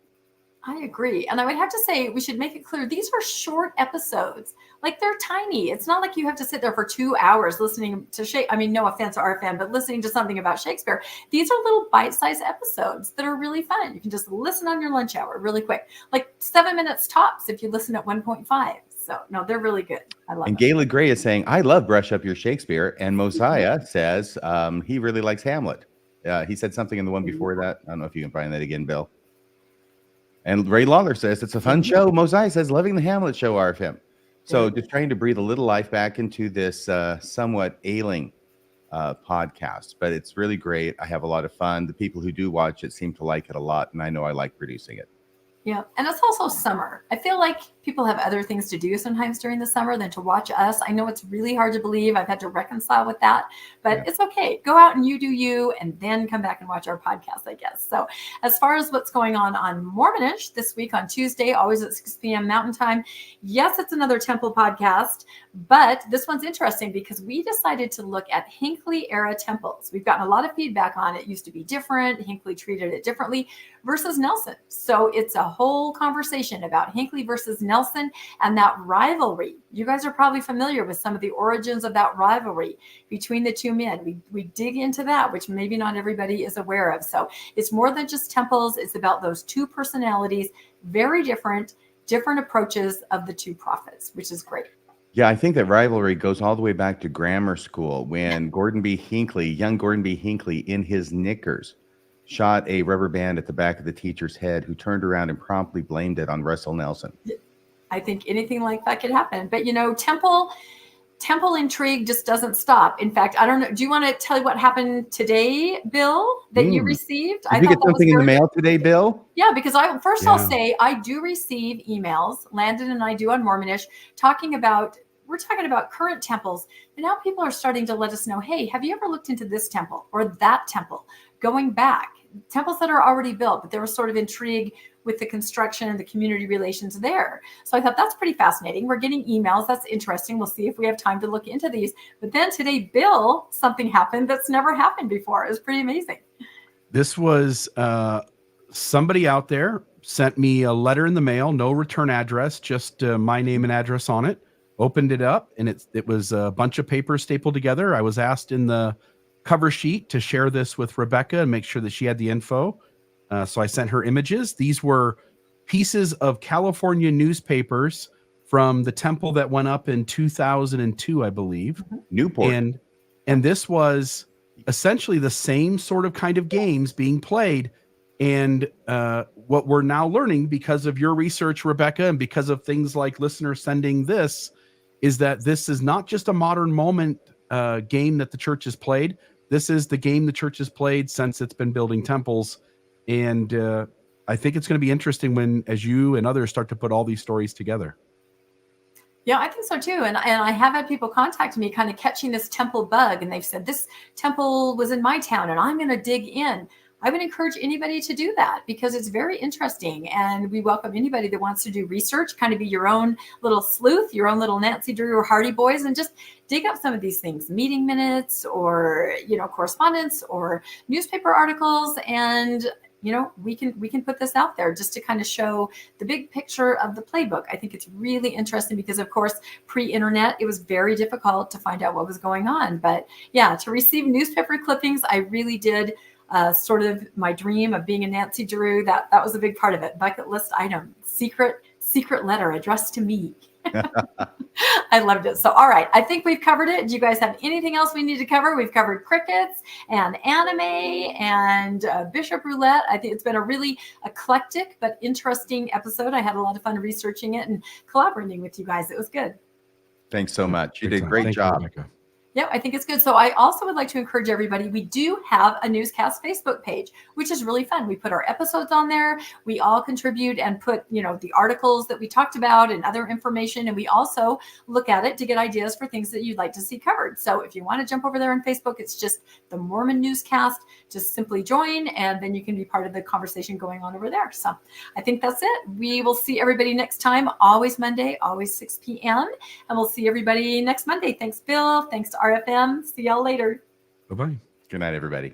I agree. And I would have to say, we should make it clear, these are short episodes. Like, they're tiny. It's not like you have to sit there for 2 hours listening to Shakespeare. I mean, no offense to RFM, but listening to something about Shakespeare. These are little bite-sized episodes that are really fun. You can just listen on your lunch hour really quick, like 7 minutes tops if you listen at 1.5. So no, they're really good. I love And them. Gayla Gray is saying, I love Brush Up Your Shakespeare. And Mosiah says he really likes Hamlet. He said something in the one before that. I don't know if you can find that again, Bill. And Ray Lawler says, it's a fun show. Mosiah says, loving the Hamlet show, RFM. So just trying to breathe a little life back into this somewhat ailing podcast. But it's really great. I have a lot of fun. The people who do watch it seem to like it a lot. And I know I like producing it. Yeah. And it's also summer. I feel like people have other things to do sometimes during the summer than to watch us. I know it's really hard to believe. I've had to reconcile with that, but it's okay. Go out and you do you, and then come back and watch our podcast, I guess. So as far as what's going on Mormonish this week on Tuesday, always at 6 p.m. Mountain Time. Yes, it's another temple podcast, but this one's interesting because we decided to look at Hinckley era temples. We've gotten a lot of feedback on it. Used to be different. Hinckley treated it differently versus Nelson. So it's a whole conversation about Hinckley versus Nelson and that rivalry. You guys are probably familiar with some of the origins of that rivalry between the two men. We dig into that, which maybe not everybody is aware of. So it's more than just temples. It's about those two personalities, very different approaches of the two prophets, which is great. Yeah, I think that rivalry goes all the way back to grammar school when young Gordon B. Hinckley, in his knickers, shot a rubber band at the back of the teacher's head, who turned around and promptly blamed it on Russell Nelson. I think anything like that could happen. But, temple intrigue just doesn't stop. In fact, I don't know. Do you want to tell you what happened today, Bill, that you received? Did you get something in the mail today, Bill? Yeah, because I'll say I do receive emails, Landon and I do on Mormonish, we're talking about current temples. And now people are starting to let us know, hey, have you ever looked into this temple or that temple? Going back, temples that are already built, but there was sort of intrigue with the construction and the community relations there. So I thought that's pretty fascinating. We're getting emails. That's interesting. We'll see if we have time to look into these. But then today, Bill, something happened that's never happened before. It was pretty amazing. This was Somebody out there sent me a letter in the mail, no return address, just my name and address on it. Opened it up, and it was a bunch of papers stapled together. I was asked in the cover sheet to share this with Rebecca and make sure that she had the info. So I sent her images. These were pieces of California newspapers from the temple that went up in 2002, I believe. Newport. And this was essentially the same sort of kind of games being played. And what we're now learning because of your research, Rebecca, and because of things like listeners sending this, is that this is not just a modern moment game that the church has played. This is the game the church has played since it's been building temples. And I think it's going to be interesting as you and others start to put all these stories together. Yeah, I think so too. And I have had people contact me kind of catching this temple bug. And they've said, this temple was in my town and I'm going to dig in. I would encourage anybody to do that because it's very interesting. And we welcome anybody that wants to do research, kind of be your own little sleuth, your own little Nancy Drew or Hardy Boys, and just dig up some of these things, meeting minutes or, correspondence or newspaper articles. And, we can put this out there just to kind of show the big picture of the playbook. I think it's really interesting because, of course, pre-internet, it was very difficult to find out what was going on. But yeah, to receive newspaper clippings, I really did. Sort of my dream of being a Nancy Drew. That was a big part of it. Bucket list item, secret letter addressed to me. I loved it. So, all right. I think we've covered it. Do you guys have anything else we need to cover? We've covered crickets and anime and Bishop Roulette. I think it's been a really eclectic but interesting episode. I had a lot of fun researching it and collaborating with you guys. It was good. Thanks so much. You did a great job. Yeah, I think it's good. So I also would like to encourage everybody. We do have a Newscast Facebook page, which is really fun. We put our episodes on there. We all contribute and put, the articles that we talked about and other information. And we also look at it to get ideas for things that you'd like to see covered. So if you want to jump over there on Facebook, it's just the Mormon Newscast. Just simply join, and then you can be part of the conversation going on over there. So I think that's it. We will see everybody next time. Always Monday, always 6 p.m. And we'll see everybody next Monday. Thanks, Bill. Thanks to RFM. See y'all later. Bye-bye. Good night, everybody.